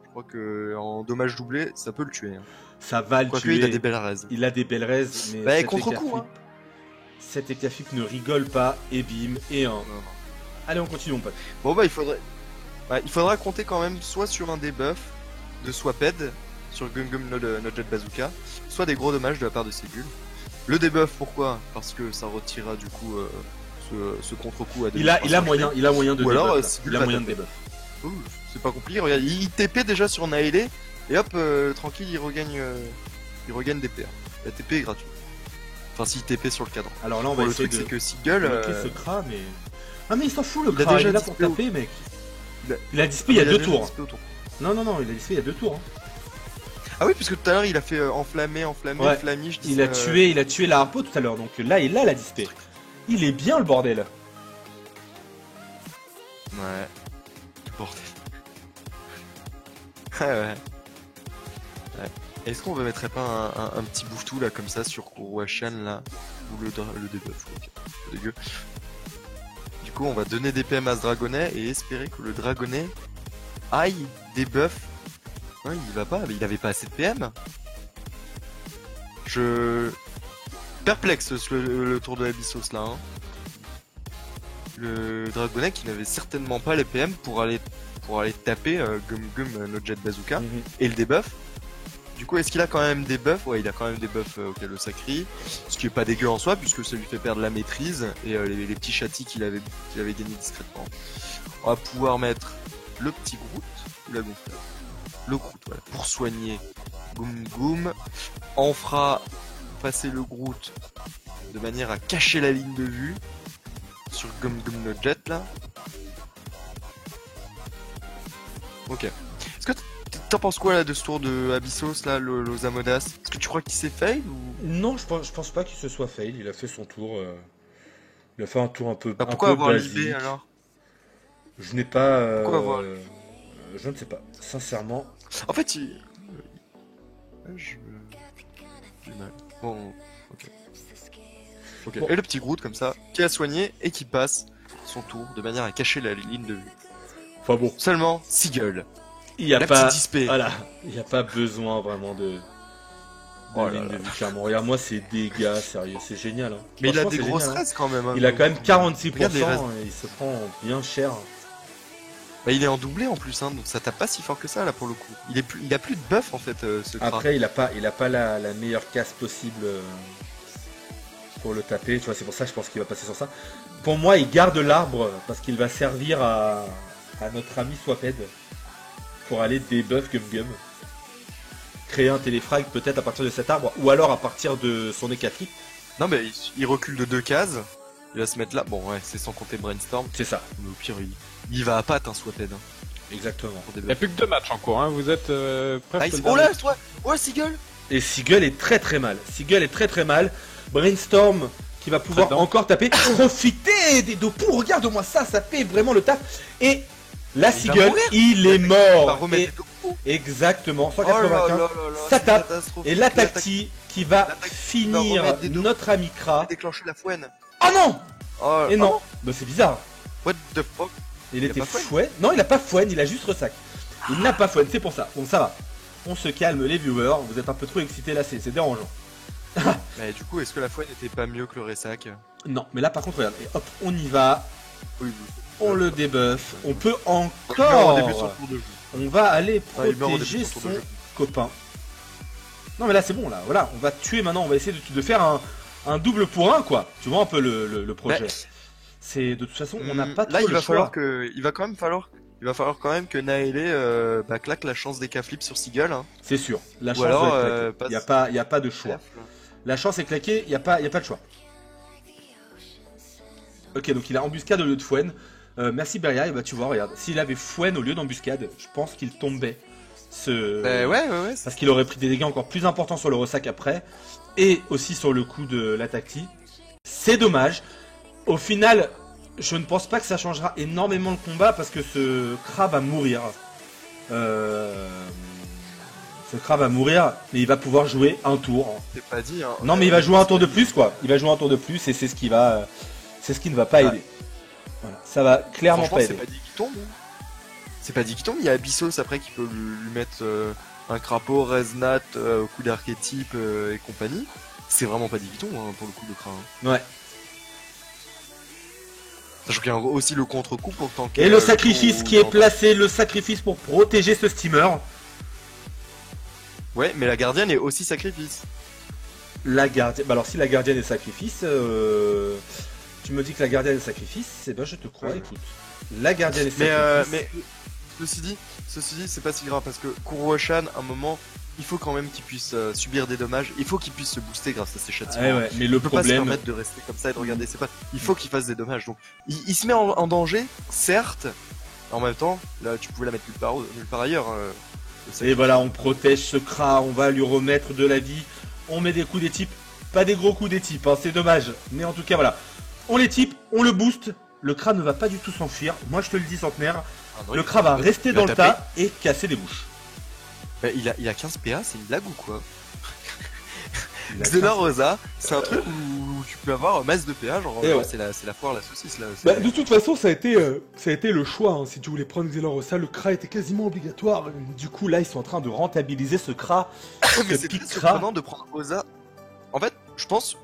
Speaker 3: Je crois que en dommage doublé, ça peut le tuer. Hein.
Speaker 1: Ça va le
Speaker 3: Quoique
Speaker 1: tuer.
Speaker 3: il a des belles raises.
Speaker 1: Il a des belles raises, mais
Speaker 3: Bah,
Speaker 1: cet
Speaker 3: contre-coup,
Speaker 1: Ekaflip-
Speaker 3: hein.
Speaker 1: Cet Ekaflip ne rigole pas, et bim, et un.
Speaker 3: Non, non.
Speaker 1: Allez, on continue mon pote.
Speaker 3: Bon bah il faudra compter quand même soit sur un debuff de Swaped sur Gum Gum no Jet Bazooka, soit des gros dommages de la part de Ségul. Le debuff pourquoi? Parce que ça retirera du coup ce contre-coup à
Speaker 1: Il a moyen de
Speaker 3: Ou alors,
Speaker 1: debuff, là.
Speaker 3: Sigil
Speaker 1: Il a
Speaker 3: va
Speaker 1: moyen de
Speaker 3: taper.
Speaker 1: debuff.
Speaker 3: Ouh, c'est pas compliqué, regarde, il TP déjà sur Naelé, et hop, tranquille, il regagne des PA. La TP est gratuite. Enfin, s'il TP sur le cadran.
Speaker 1: Alors là, on
Speaker 3: Bon,
Speaker 1: va
Speaker 3: le
Speaker 1: essayer
Speaker 3: truc,
Speaker 1: de
Speaker 3: c'est que Sigel,
Speaker 1: bloquer ce Kra, mais... Ah mais il s'en fout le
Speaker 3: Il a
Speaker 1: Kra, il
Speaker 3: déjà
Speaker 1: est là pour
Speaker 3: dispé au-
Speaker 1: taper, mec.
Speaker 3: Il a-
Speaker 1: Il a dispé il y a 2
Speaker 3: déjà
Speaker 1: tours.
Speaker 3: dispé au tour.
Speaker 1: Non, il a dispé il y a 2 tours. Hein.
Speaker 3: Ah oui, puisque tout à l'heure il a fait enflammé,
Speaker 1: Ouais.
Speaker 3: flamige.
Speaker 1: Il a tué la harpo tout à l'heure, donc là, il a la dispé. Il est bien le bordel.
Speaker 3: Ouais. Bordel. Ouais. Est-ce qu'on ne mettrait pas un petit bouffetou là comme ça sur Kuruashan là? Ou le debuff, ok. C'est dégueu. Du coup, on va donner des PM à ce dragonnet et espérer que le dragonnet aille debuff. Non, il va pas, il avait pas assez de PM. Je. Perplexe le tour de Abyssos là. Hein. Le dragonnet qui n'avait certainement pas les PM pour aller taper Gum Gum no Jet Bazooka
Speaker 1: Mhm.
Speaker 3: et le debuff. Du coup, est-ce qu'il a quand même des buffs? Ouais, il a quand même des buffs auxquels le sacri. Ce qui est pas dégueu en soi, puisque ça lui fait perdre la maîtrise et les petits châtis qu'il avait gagnés discrètement. On va pouvoir mettre le petit Groot, ou la gonfleur. Le Groot, voilà, pour soigner Goum Goum. On fera passer le Groot de manière à cacher la ligne de vue sur Goum Goum no Jet là. Ok. Est-ce que t'en penses quoi là de ce tour de Abyssos là, l'Osamodas? Est-ce que tu crois qu'il s'est fail ou...
Speaker 1: Non, je pense pas qu'il se soit fail. Il a fait son tour. Il a fait un tour un peu,
Speaker 3: Bah
Speaker 1: un
Speaker 3: pourquoi
Speaker 1: peu
Speaker 3: avoir
Speaker 1: basique.
Speaker 3: l'IB alors?
Speaker 1: Je n'ai pas.
Speaker 3: Pourquoi avoir-
Speaker 1: Je ne sais pas. Sincèrement.
Speaker 3: En fait, j'ai mal. Bon, ok. Ok.
Speaker 1: Bon.
Speaker 3: Et le petit Groot comme ça, qui a soigné et qui passe son tour de manière à cacher la ligne de vue.
Speaker 1: Enfin bon.
Speaker 3: Seulement, Seagull.
Speaker 1: Il y a
Speaker 3: La
Speaker 1: pas.
Speaker 3: petite dispé.
Speaker 1: Voilà. Il n'y a pas besoin vraiment de.
Speaker 3: Oh là
Speaker 1: ligne
Speaker 3: là.
Speaker 1: de vue, clairement. Regarde-moi ces dégâts, sérieux, c'est génial. Hein.
Speaker 3: Mais il a
Speaker 1: Franchement,
Speaker 3: des
Speaker 1: c'est
Speaker 3: grosses
Speaker 1: génial, hein.
Speaker 3: restes quand même. Hein,
Speaker 1: Il a
Speaker 3: donc.
Speaker 1: quand même 46%,
Speaker 3: Regarde les restes.
Speaker 1: et il se prend bien cher.
Speaker 3: Bah, il est en doublé en plus, hein, donc ça tape pas si fort que ça là pour le coup. Il a plus de buff en fait, ce Kra.
Speaker 1: Après, il a pas la meilleure casse possible pour le taper. Tu vois, c'est pour ça que je pense qu'il va passer sur ça. Pour moi, il garde l'arbre parce qu'il va servir à notre ami Swaped pour aller debuff Gum Gum. Créer un téléfrag peut-être à partir de cet arbre ou alors à partir de son éclipse.
Speaker 3: Non mais il recule de 2 cases. Il va se mettre là. Bon ouais, c'est sans compter Brainstorm.
Speaker 1: C'est ça,
Speaker 3: Mais au pire, il va à patte, hein, Swaped. Hein,
Speaker 1: exactement.
Speaker 3: pour
Speaker 2: Il n'y a
Speaker 3: débuffer.
Speaker 2: plus que 2 matchs en cours, hein. Vous êtes presque.
Speaker 3: Ah,
Speaker 2: le
Speaker 3: oh
Speaker 2: dernier.
Speaker 3: là, toi, ouais, Seagull.
Speaker 1: Et Seagull est très très mal. Seagull est très très mal. Brainstorm qui va pouvoir
Speaker 2: Attends.
Speaker 1: encore taper. Profiter des deux poux. Regarde-moi ça, ça fait vraiment le taf. Et la
Speaker 3: Il va
Speaker 1: Seagull,
Speaker 3: mourir.
Speaker 1: il est
Speaker 3: Il va
Speaker 1: mort.
Speaker 3: remettre
Speaker 1: Et
Speaker 3: les deux coups.
Speaker 1: exactement,
Speaker 3: Oh là là
Speaker 1: 195.
Speaker 3: là là,
Speaker 1: Ça
Speaker 3: c'est
Speaker 1: tape.
Speaker 3: catastrophique.
Speaker 1: Et l'attaque qui va
Speaker 3: l'attaque qui va
Speaker 1: finir
Speaker 3: remettre des deux
Speaker 1: notre ami Kra.
Speaker 3: Déclencher la fouenne.
Speaker 1: Oh non.
Speaker 3: Oh,
Speaker 1: Et non.
Speaker 3: ah
Speaker 1: Bah c'est bizarre.
Speaker 3: What the fuck.
Speaker 1: Il
Speaker 3: Il a
Speaker 1: était
Speaker 3: pas fouenne.
Speaker 1: fouet. Non, il a pas fouenne, il a juste ressac. Il n'a pas fouenne, c'est pour ça. Bon, ça va. On se calme les viewers. Vous êtes un peu trop excités là, c'est dérangeant.
Speaker 3: Mais du coup, est-ce que la fouenne n'était pas mieux que le ressac?
Speaker 1: Non, mais là par contre, regarde. Et hop, on y va.
Speaker 3: Oui,
Speaker 1: On le débuff. On peut
Speaker 3: Il meurt en début de son
Speaker 1: encore.
Speaker 3: tour de jeu.
Speaker 1: On va aller
Speaker 3: Ah, il meurt au début
Speaker 1: protéger
Speaker 3: de son
Speaker 1: son
Speaker 3: tour de jeu.
Speaker 1: copain. Non mais là c'est bon là. Voilà, on va tuer maintenant. On va essayer de faire un double pour un quoi. Tu vois un peu le projet.
Speaker 3: Mais,
Speaker 1: C'est de toute façon, on n'a pas trop
Speaker 3: là, il
Speaker 1: le
Speaker 3: va
Speaker 1: choix.
Speaker 3: falloir que, il va falloir quand même que Naëlé claque la chance des K-flips sur Seagull. Hein.
Speaker 1: C'est sûr. La
Speaker 3: Ou
Speaker 1: chance
Speaker 3: alors,
Speaker 1: doit être claquée.
Speaker 3: passe-
Speaker 1: Il y a pas de choix. La chance est claquée. Il y a pas de choix. Ok, donc il a embuscade au lieu de fouenne. Merci Beria. Et bah tu vois, regarde, s'il avait fouenne au lieu d'embuscade, je pense qu'il tombait.
Speaker 3: Ouais.
Speaker 1: Parce qu'il aurait pris des dégâts encore plus importants sur le ressac après. Et aussi sur le coup de l'attaque. C'est dommage. Au final, je ne pense pas que ça changera énormément le combat parce que ce Kra va mourir. Ce Kra va mourir, mais il va pouvoir jouer un tour.
Speaker 3: C'est pas dit. Hein.
Speaker 1: Non, mais il va jouer un tour de plus, quoi. Il va jouer un tour de plus et c'est ce qui va, c'est ce qui ne va pas
Speaker 3: Ouais.
Speaker 1: aider. Voilà. Ça va clairement
Speaker 3: Franchement,
Speaker 1: pas
Speaker 3: c'est
Speaker 1: aider.
Speaker 3: pas dit qu'il tombe. C'est pas dit qu'il tombe. Il y a Abyssos après qui peut lui mettre un crapaud, Reznat, coup d'archétype et compagnie. C'est vraiment pas dit qu'il tombe hein, pour le coup de Kra. Hein.
Speaker 1: Ouais.
Speaker 3: Sachant qu'il y a aussi le contre-coup pour tanker.
Speaker 1: Et le sacrifice qui est
Speaker 3: placé.
Speaker 1: placé, le sacrifice pour protéger ce steamer.
Speaker 3: Ouais, mais la gardienne est aussi sacrifice.
Speaker 1: La gardienne. Bah alors si la gardienne est sacrifice, tu me dis que la gardienne est sacrifice, eh ben je te crois. Écoute, la gardienne est sacrifice.
Speaker 3: Mais ceci dit, c'est pas si grave parce que Kuruoshan, à un moment, il faut quand même qu'il puisse subir des dommages. Il faut qu'il puisse se booster grâce à ses châtiments.
Speaker 1: Ouais, mais le
Speaker 3: Il peut pas se
Speaker 1: problème,
Speaker 3: permettre de rester comme ça et de regarder ses pattes. Il faut qu'il fasse des dommages. Donc, il se met en danger, certes. En même temps, là, tu pouvais la mettre nulle part ailleurs.
Speaker 1: et voilà, on protège ce Kra, on va lui remettre de la vie. On met des coups des types, pas des gros coups des types, hein, c'est dommage. Mais en tout cas, voilà, on les type, on le boost. Le Kra ne va pas du tout s'enfuir. Moi, je te le dis, centenaire. Le Kra va rester dans le tas et casser des bouches.
Speaker 3: Bah, il a 15 PA, c'est une blague ou quoi?
Speaker 1: Il a
Speaker 3: Xena Rosa, c'est un truc où tu peux avoir masse de PA, genre
Speaker 1: Et ouais.
Speaker 3: c'est la foire, la saucisse là.
Speaker 1: Bah, de toute façon, ça a été le choix. Hein. Si tu voulais prendre Xelorosa, le Kra était quasiment obligatoire. Du coup, là, ils sont en train de rentabiliser ce Kra.
Speaker 3: Mais
Speaker 1: ce
Speaker 3: c'est
Speaker 1: pic
Speaker 3: très
Speaker 1: Kra.
Speaker 3: surprenant de prendre Rosa. En fait, je pense.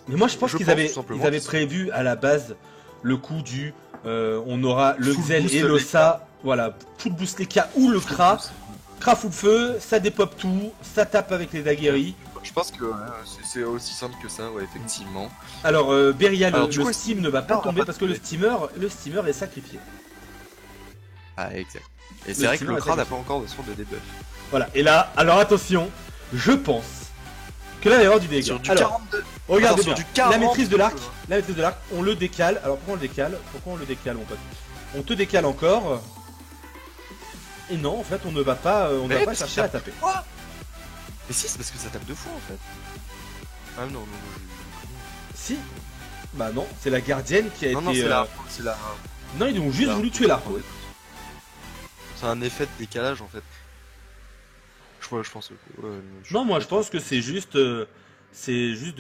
Speaker 1: Mais moi, je pense
Speaker 3: Je
Speaker 1: qu'ils
Speaker 3: pense,
Speaker 1: avaient,
Speaker 3: tout simplement,
Speaker 1: ils avaient
Speaker 3: que-
Speaker 1: prévu à la base le coup du. On aura le
Speaker 3: Full
Speaker 1: Xel
Speaker 3: boost
Speaker 1: et
Speaker 3: les
Speaker 1: l'Ossa. Voilà, full boost les cas ou le Kra. Kra fout le feu, ça dépop tout, ça tape avec les daguerris.
Speaker 3: Je pense que c'est aussi simple que ça, ouais, effectivement.
Speaker 1: Alors, Beria,
Speaker 3: Alors,
Speaker 1: le
Speaker 3: du coup,
Speaker 1: steam ne va pas
Speaker 3: non,
Speaker 1: tomber
Speaker 3: pas
Speaker 1: parce que le steamer est sacrifié.
Speaker 3: Ah, exact. Et
Speaker 1: Le
Speaker 3: c'est vrai que
Speaker 1: steamer
Speaker 3: le
Speaker 1: est
Speaker 3: Kra n'a
Speaker 1: sacrifié.
Speaker 3: pas encore de son de debuff.
Speaker 1: Voilà, et là, alors attention, je pense que là, il va y avoir du dégât.
Speaker 3: Sur du
Speaker 1: Alors,
Speaker 3: 42.
Speaker 1: regardez
Speaker 3: Attends,
Speaker 1: bien,
Speaker 3: sur du 40,
Speaker 1: la maîtrise de l'arc, on le décale. Alors pourquoi on le décale? Pourquoi on le décale, mon pote? On te décale encore. Et non, en fait, on ne va pas, on ne va pas chercher à taper.
Speaker 3: Quoi? Mais si, c'est parce que ça tape deux fois en fait. Ah non, non,
Speaker 1: Si. Bah non, c'est la gardienne qui a
Speaker 3: non, non,
Speaker 1: été...
Speaker 3: c'est la...
Speaker 1: Non, ils ont juste
Speaker 3: la-
Speaker 1: voulu tuer l'arc.
Speaker 3: C'est un effet de décalage en fait. Je pense.
Speaker 1: Non, moi je pense que c'est juste de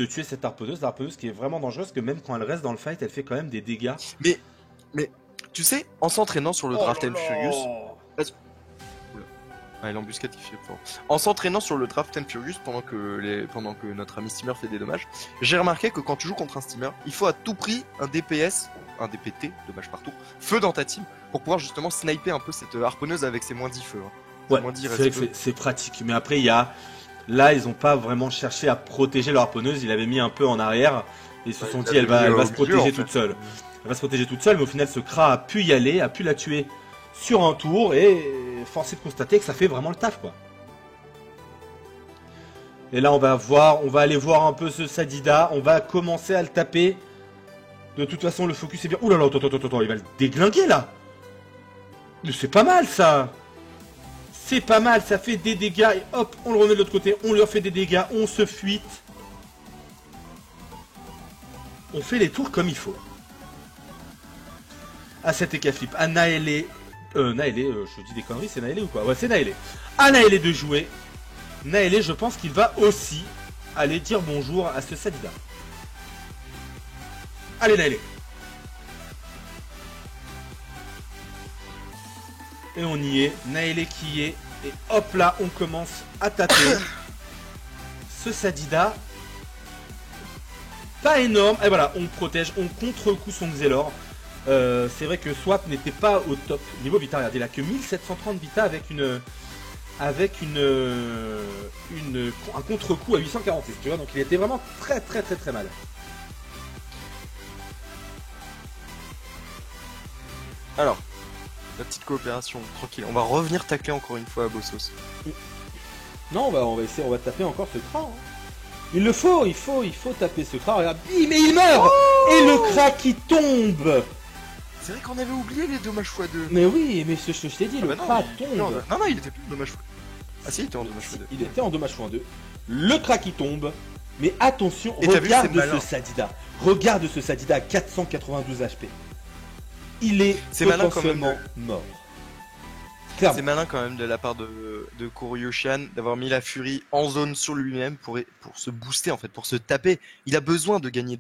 Speaker 1: tuer cette harponneuse. La harponneuse qui est vraiment dangereuse, parce que même quand elle reste dans le fight, elle fait quand même des dégâts.
Speaker 3: Mais tu sais, en s'entraînant sur le Draft and Furious, ah, l'embuscade qui fait fort. En s'entraînant sur le Draft and Furious pendant que notre ami Steamer fait des dommages, j'ai remarqué que quand tu joues contre un Steamer, il faut à tout prix un DPS, un DPT, dommage par tour, feu dans ta team, pour pouvoir justement sniper un peu cette harponneuse avec ses moins 10 feux. Hein.
Speaker 1: Ouais,
Speaker 3: Moins 10
Speaker 1: c'est vrai que c'est pratique. Mais après, il y a... Là, ils ont pas vraiment cherché à protéger leur harponneuse. Ils l'avaient mis un peu en arrière. Et ils se sont dit, elle va se protéger toute seule. Elle va se protéger toute seule, mais au final, ce Kra a pu y aller, a pu la tuer sur un tour, et force est de constater que ça fait vraiment le taf, quoi. Et là, on va aller voir un peu ce Sadida, on va commencer à le taper. De toute façon, le focus est bien... Ouh là là, attends, il va le déglinguer, là. Mais c'est pas mal, ça. C'est pas mal, ça fait des dégâts, et hop, on le remet de l'autre côté, on lui refait des dégâts, on se fuite. On fait les tours comme il faut. À cette Ekaflip, à Naëlé, je dis des conneries, c'est Naëlé ou quoi? Ouais, c'est Naëlé. À Naëlé de jouer. Naëlé, je pense qu'il va aussi aller dire bonjour à ce Sadida. Allez, Naëlé. Et on y est, Naëlé qui y est. Et hop là, on commence à taper. Ce Sadida. Pas énorme. Et voilà, on protège, on contre-coup son Xelor. C'est vrai que Swap n'était pas au top niveau Vita. Regardez, il a que 1730 Vita avec un contre-coup à 846, tu vois, donc il était vraiment très mal.
Speaker 3: Alors, la petite coopération, tranquille. On va revenir tacler encore une fois à Bossos.
Speaker 1: Non, on va essayer, on va taper encore ce Kra. Hein. Il faut taper ce Kra. Regarde, mais il meurt. Et le Kra qui tombe.
Speaker 3: C'est vrai qu'on avait oublié les dommages x2.
Speaker 1: Mais oui, mais je t'ai dit, le Kra tombe.
Speaker 3: Non, il était plus dommage x2. Ah si, il était en dommage x2.
Speaker 1: Il était en dommage x2. Le Kra qui tombe. Mais attention,
Speaker 3: Et
Speaker 1: regarde ce Sadida. Regarde ce Sadida à 492 HP. Il est potentiellement mort.
Speaker 3: C'est malin quand même de la part de Koryoshan d'avoir mis la Furie en zone sur lui-même pour se booster en fait, pour se taper. Il a besoin de gagner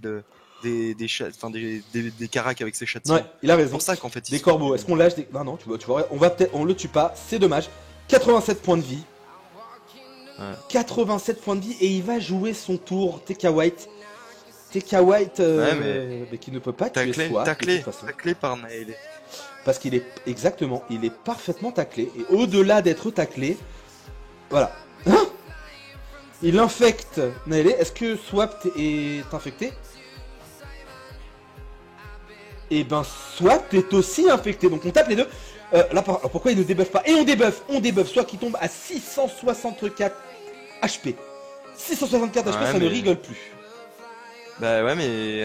Speaker 3: des caracs avec ses chats.
Speaker 1: Ouais, il a raison.
Speaker 3: C'est pour ça qu'en fait
Speaker 1: des corbeaux. Est-ce qu'on lâche des... Non, tu vois, on le tue pas. C'est dommage. 87 points de vie. Ouais. 87 points de vie et il va jouer son tour. TK White. TK White mais qui ne peut pas tuer Swap.
Speaker 3: Taclé par Naëlé.
Speaker 1: Parce qu'il est exactement, il est parfaitement taclé. Et au-delà d'être taclé, voilà. Hein, il infecte Naëlé. Est-ce que Swap est infecté? Et ben Swap est aussi infecté. Donc on tape les deux. Là, pourquoi il ne débuffe pas? Et on débuffe. Soit qui tombe à 664 HP. 664 HP, ça ne rigole plus.
Speaker 3: Bah ouais, mais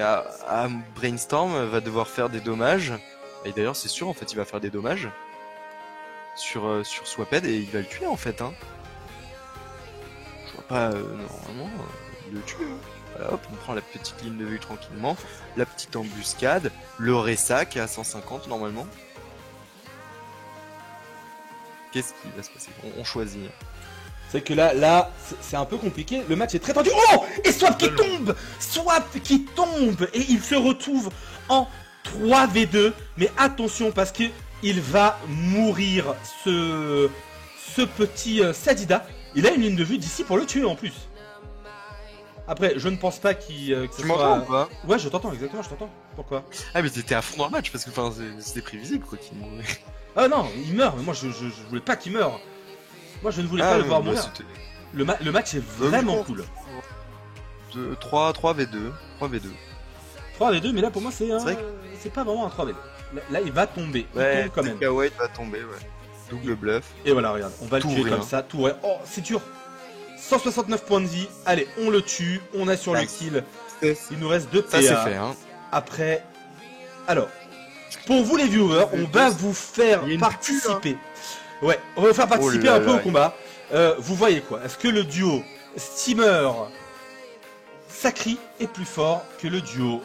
Speaker 3: Brainstorm va devoir faire des dommages. Et d'ailleurs, c'est sûr, en fait, il va faire des dommages sur Swaped et il va le tuer, en fait. Hein. Je vois pas, normalement, le tuer. Hein. Voilà, hop, on prend la petite ligne de vue tranquillement. La petite embuscade. Le ressac à 150, normalement. Qu'est-ce qui va se passer? On choisit.
Speaker 1: C'est que là, c'est un peu compliqué. Le match est très tendu. Oh! Et Swap qui tombe! Swap qui tombe! Et il se retrouve en 3v2. Mais attention parce que il va mourir ce petit Sadida. Il a une ligne de vue d'ici pour le tuer en plus. Après, je ne pense pas qu'il...
Speaker 3: Tu m'entends ou pas?
Speaker 1: Ouais, je t'entends, exactement, je t'entends. Pourquoi?
Speaker 3: Ah mais t'étais à fond dans le match parce que c'était prévisible quoi qu'il...
Speaker 1: Ah non, il meurt. Mais moi, je voulais pas qu'il meure. Moi je ne voulais pas le voir mourir.
Speaker 3: c'était
Speaker 1: Le match est vraiment cool.
Speaker 3: 3 v2.
Speaker 1: 3v2, mais là pour moi c'est
Speaker 3: vrai
Speaker 1: c'est pas vraiment un 3v2. Là il va tomber, il
Speaker 3: Ouais,
Speaker 1: tombe quand même.
Speaker 3: White va tomber, ouais. Double bluff.
Speaker 1: Et voilà, regarde, on va
Speaker 3: Tout
Speaker 1: le tuer
Speaker 3: rien.
Speaker 1: comme ça, tout rien. Oh, c'est dur. 169 points de vie. Allez, on le tue, on assure le
Speaker 3: Nice.
Speaker 1: kill. Il nous reste 2 PA.
Speaker 3: Ça c'est fait, hein.
Speaker 1: Après, alors, pour vous les viewers, on va vous faire
Speaker 3: Il y a une
Speaker 1: participer. Ouais, on va vous faire participer
Speaker 3: là
Speaker 1: un peu
Speaker 3: là.
Speaker 1: au combat. Vous voyez quoi? Est-ce que le duo Steamer Sakri est plus fort que le duo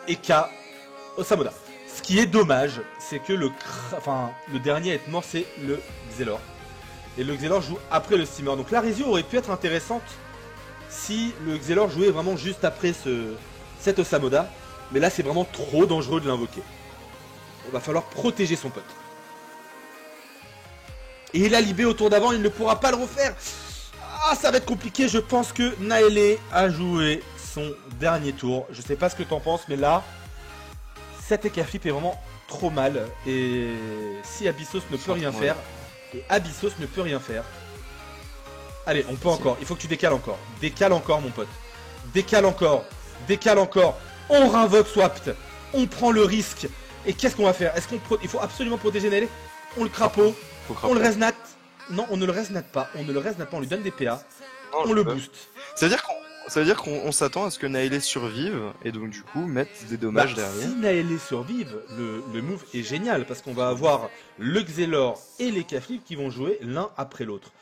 Speaker 1: Eka Osamoda? Ce qui est dommage, c'est que le dernier à être mort, c'est le Xelor. Et le Xelor joue après le Steamer. Donc la Résio aurait pu être intéressante si le Xelor jouait vraiment juste après cet Osamoda. Mais là, c'est vraiment trop dangereux de l'invoquer. Il va falloir protéger son pote. Et il a libé au tour d'avant, il ne pourra pas le refaire. Ah, ça va être compliqué. Je pense que Naele a joué son dernier tour. Je sais pas ce que t'en penses, mais là, cet Eka flip est vraiment trop mal. Et si Abyssos ne peut rien faire, et Abyssos ne peut rien faire. Allez, on peut encore. Il faut que tu décales encore. Décale encore, mon pote. Décale encore. Décale encore. On réinvoque Swapped. On prend le risque. Et qu'est-ce qu'on va faire? Il faut absolument protéger Naele. On le crapaud. On le resnat. Non, on ne le resnat pas. On ne le resnat pas. On lui donne des PA.
Speaker 3: Non,
Speaker 1: On le boost.
Speaker 3: Ça veut dire qu'on s'attend à ce que Naele survive et donc du coup mettre des dommages derrière.
Speaker 1: Si Naele survive, le move est génial parce qu'on va avoir le Xelor et les Flip qui vont jouer l'un après l'autre.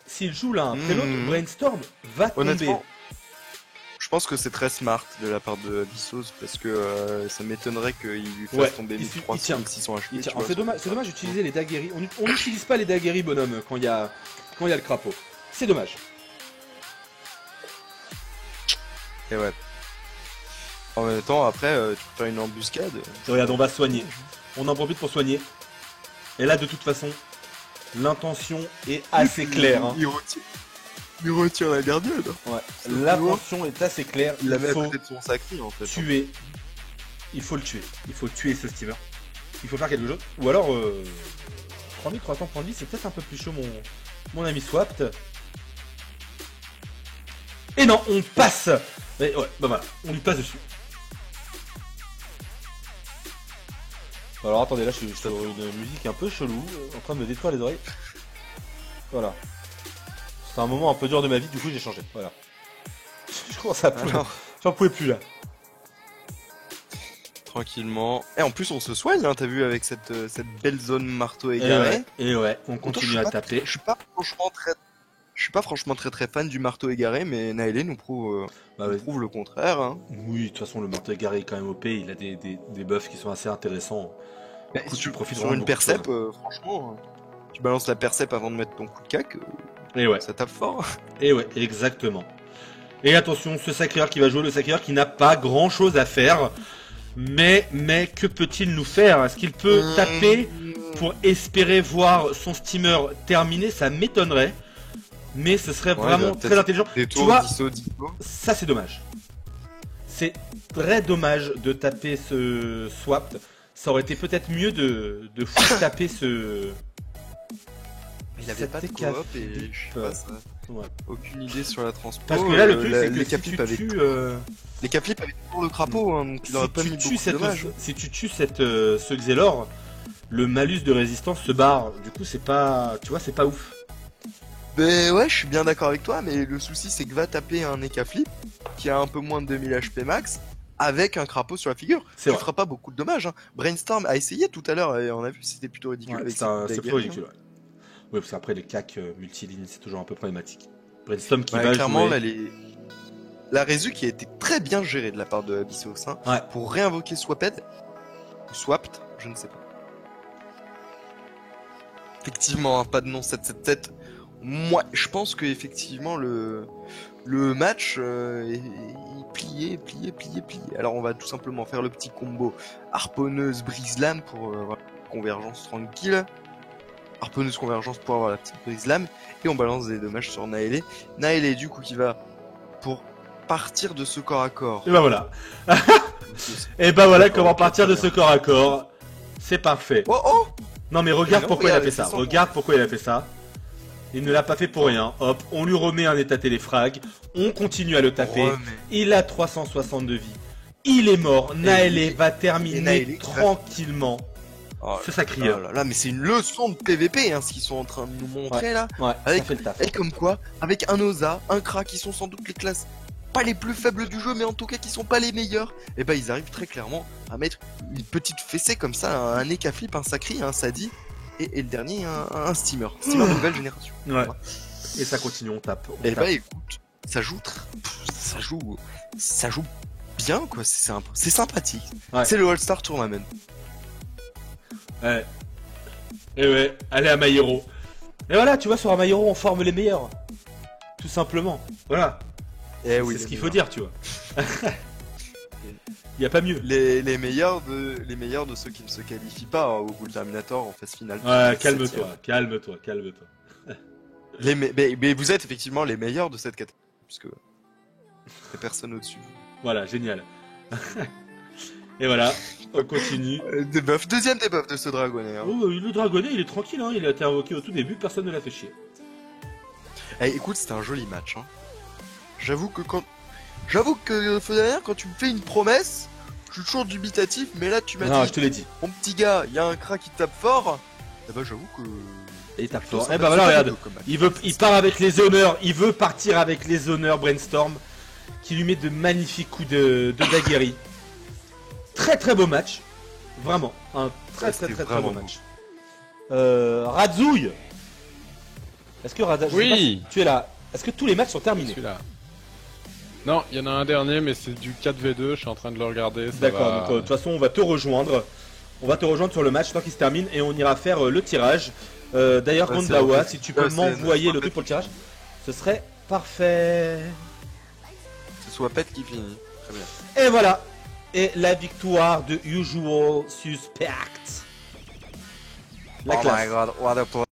Speaker 1: S'ils jouent l'un après l'autre, Brainstorm va tomber.
Speaker 3: Honnêtement, je pense que c'est très smart de la part de Abyssos parce que ça m'étonnerait qu'il lui fasse tomber 1300 600 HP.
Speaker 1: C'est dommage d'utiliser les daguerris. On n'utilise pas les daguerris, bonhomme, quand il y a le crapaud. C'est dommage.
Speaker 3: Et ouais. En même temps, après, tu peux faire une embuscade.
Speaker 1: Regarde, on va soigner. On en profite pour soigner. Et là, de toute façon, l'intention est assez claire. Hein.
Speaker 3: Il retire la gardienne.
Speaker 1: Ouais. L'intention est assez claire.
Speaker 3: Il avait
Speaker 1: faut
Speaker 3: peut-être son sacré en fait.
Speaker 1: tuer. Il faut le tuer. Il faut tuer ce steamer. Il faut faire quelque chose. Ou alors, 3300 points de vie, c'est peut-être un peu plus chaud, mon ami Swapped. Et non, on passe. Mais ouais, bah voilà, on lui passe dessus. Alors attendez, là je suis sur une musique un peu chelou, en train de me détruire les oreilles. Voilà. C'est un moment un peu dur de ma vie, du coup j'ai changé. Voilà. Je commence à plus. J'en pouvais plus là.
Speaker 3: Tranquillement. Et en plus on se soigne, hein, t'as vu avec cette belle zone marteau égaré.
Speaker 1: Et ouais, on continue à taper.
Speaker 3: Je suis pas franchement très fan du marteau égaré, mais Naele nous prouve le contraire. Hein.
Speaker 1: Oui, de toute façon le marteau égaré est quand même OP, il a des buffs qui sont assez intéressants.
Speaker 3: Bah, si tu profites sur une percep, franchement, tu balances la percep avant de mettre ton coup de cac,
Speaker 1: et ouais.
Speaker 3: Ça tape fort.
Speaker 1: Et ouais, exactement. Et attention, ce sacreur qui va jouer, le sacreur qui n'a pas grand chose à faire. Mais que peut-il nous faire? Est-ce qu'il peut taper pour espérer voir son steamer terminé? Ça m'étonnerait. Mais ce serait vraiment très intelligent. Tu vois, ça c'est dommage. C'est très dommage de taper ce swap. Ça aurait été peut-être mieux de taper ce...
Speaker 3: Il avait pas de coop et je sais pas ça.
Speaker 1: Ouais.
Speaker 3: Aucune idée sur la transpo.
Speaker 1: Parce que là le truc c'est que
Speaker 3: les
Speaker 1: si
Speaker 3: Caplip
Speaker 1: tu
Speaker 3: avaient
Speaker 1: tues...
Speaker 3: Les Caplip avaient toujours le crapaud, hein, donc il aurait pas mis beaucoup de dommages.
Speaker 1: Si tu tues ce Xelor, le malus de résistance se barre. Du coup c'est pas... Tu vois, c'est pas ouf.
Speaker 3: Ben ouais, je suis bien d'accord avec toi, mais le souci c'est que va taper un Eka Flip qui a un peu moins de 2000 HP max avec un crapaud sur la figure. Tu feras pas beaucoup de dommages. Hein. Brainstorm a essayé tout à l'heure et on a vu que c'était plutôt ridicule.
Speaker 1: Ouais, c'est plutôt ridicule. Ouais. Ouais, parce qu'après les CAC multilignes c'est toujours un peu problématique. Brainstorm qui va
Speaker 3: clairement,
Speaker 1: jouer...
Speaker 3: là, la résu qui a été très bien gérée de la part de Abyssos hein, pour réinvoquer Swapped, je ne sais pas. Effectivement, pas de nom 777. Moi, je pense que effectivement le match est plié. Alors on va tout simplement faire le petit combo harponneuse brise-lame pour convergence tranquille. Harponneuse convergence pour avoir la petite brise-lame et on balance des dommages sur Naele. Naele du coup qui va pour partir de ce corps à corps.
Speaker 1: Et bah voilà. Et bah voilà comment partir de ce corps à corps. C'est parfait.
Speaker 3: Oh
Speaker 1: Non mais regarde
Speaker 3: non,
Speaker 1: pourquoi il a
Speaker 3: regarde,
Speaker 1: fait ça.
Speaker 3: c'est son
Speaker 1: Regarde pourquoi il a fait ça. Il ne l'a pas fait pour rien. Hop, on lui remet un état téléfrag. On continue à le taper.
Speaker 3: Remets.
Speaker 1: Il a 360 de vie. Il est mort. Naël va
Speaker 3: et
Speaker 1: terminer
Speaker 3: Naël
Speaker 1: tranquillement.
Speaker 3: Oh
Speaker 1: C'est sa crieur.
Speaker 3: là, mais c'est une leçon de PVP, hein, ce qu'ils sont en train de nous montrer là.
Speaker 1: Ouais,
Speaker 3: Avec-
Speaker 1: ça fait le taf.
Speaker 3: Et comme quoi, avec un Oza, un Kra qui sont sans doute les classes pas les plus faibles du jeu, mais en tout cas qui sont pas les meilleurs, et bah ils arrivent très clairement à mettre une petite fessée comme ça, un Ekaflip, un Sacri, un Sadi, et le dernier, un Steamer. Steamer de nouvelle génération.
Speaker 1: Ouais. Et ça continue, on tape. On
Speaker 3: Et
Speaker 1: tape.
Speaker 3: bah écoute, ça joue bien quoi, c'est sympathique.
Speaker 1: Ouais.
Speaker 3: C'est le All-Star Tournament.
Speaker 1: Ouais. Et ouais, allez à Mayero. Et voilà, tu vois, sur Mayero, on forme les meilleurs. Tout simplement. Voilà.
Speaker 3: Eh oui,
Speaker 1: C'est ce
Speaker 3: les
Speaker 1: qu'il faut
Speaker 3: meilleurs.
Speaker 1: dire, tu vois. Il y a pas mieux.
Speaker 3: Les meilleurs de ceux qui ne se qualifient pas hein, au Bull Terminator en phase finale.
Speaker 1: Ouais,
Speaker 3: Septième.
Speaker 1: calme-toi.
Speaker 3: Mais vous êtes effectivement les meilleurs de cette catégorie, puisque il y a personne au-dessus.
Speaker 1: Voilà, génial. Et voilà, on continue.
Speaker 3: Debuff, deuxième debuff de ce dragonnet. Hein.
Speaker 1: Oh, le dragonnet, il est tranquille, hein. Il a été invoqué au tout début, personne ne l'a fait chier.
Speaker 3: Eh, écoute, c'était un joli match. Hein. J'avoue que Federer, quand tu me fais une promesse, je suis toujours dubitatif, mais là tu m'as
Speaker 1: Non,
Speaker 3: dit,
Speaker 1: je te l'ai dit.
Speaker 3: mon petit gars, il y a un crack qui tape fort. Eh ben j'avoue que.
Speaker 1: Et il tape
Speaker 3: plutôt
Speaker 1: fort. Eh
Speaker 3: sympathique
Speaker 1: ben voilà, regarde.
Speaker 3: comme match.
Speaker 1: Il part avec les honneurs. Il veut partir avec les honneurs, Brainstorm. Qui lui met de magnifiques coups de daguerri. Très beau match. Vraiment. Un très
Speaker 3: C'était
Speaker 1: beau
Speaker 3: vraiment
Speaker 1: match. Radzouille. Est-ce que Radzouille,
Speaker 2: Oui.
Speaker 1: tu es là. Est-ce que tous les matchs sont terminés?
Speaker 2: Celui-là. Non, il y en a un dernier, mais c'est du 4v2, je suis en train de le regarder. ça
Speaker 1: D'accord,
Speaker 2: va-
Speaker 1: donc de toute façon on va te rejoindre. On va te rejoindre sur le match tant qu'il se termine et on ira faire le tirage. D'ailleurs,
Speaker 3: Ouais,
Speaker 1: Kondawa,
Speaker 3: c'est
Speaker 1: si tu peux
Speaker 3: ouais, c'est-
Speaker 1: m'envoyer
Speaker 3: c'est
Speaker 1: le truc pour le tirage, ce serait parfait.
Speaker 3: Ce soit Pet qui finit. Très bien.
Speaker 1: Et voilà. Et la victoire de Usual Suspect. La
Speaker 3: Oh
Speaker 1: classe.
Speaker 3: my god, what a play.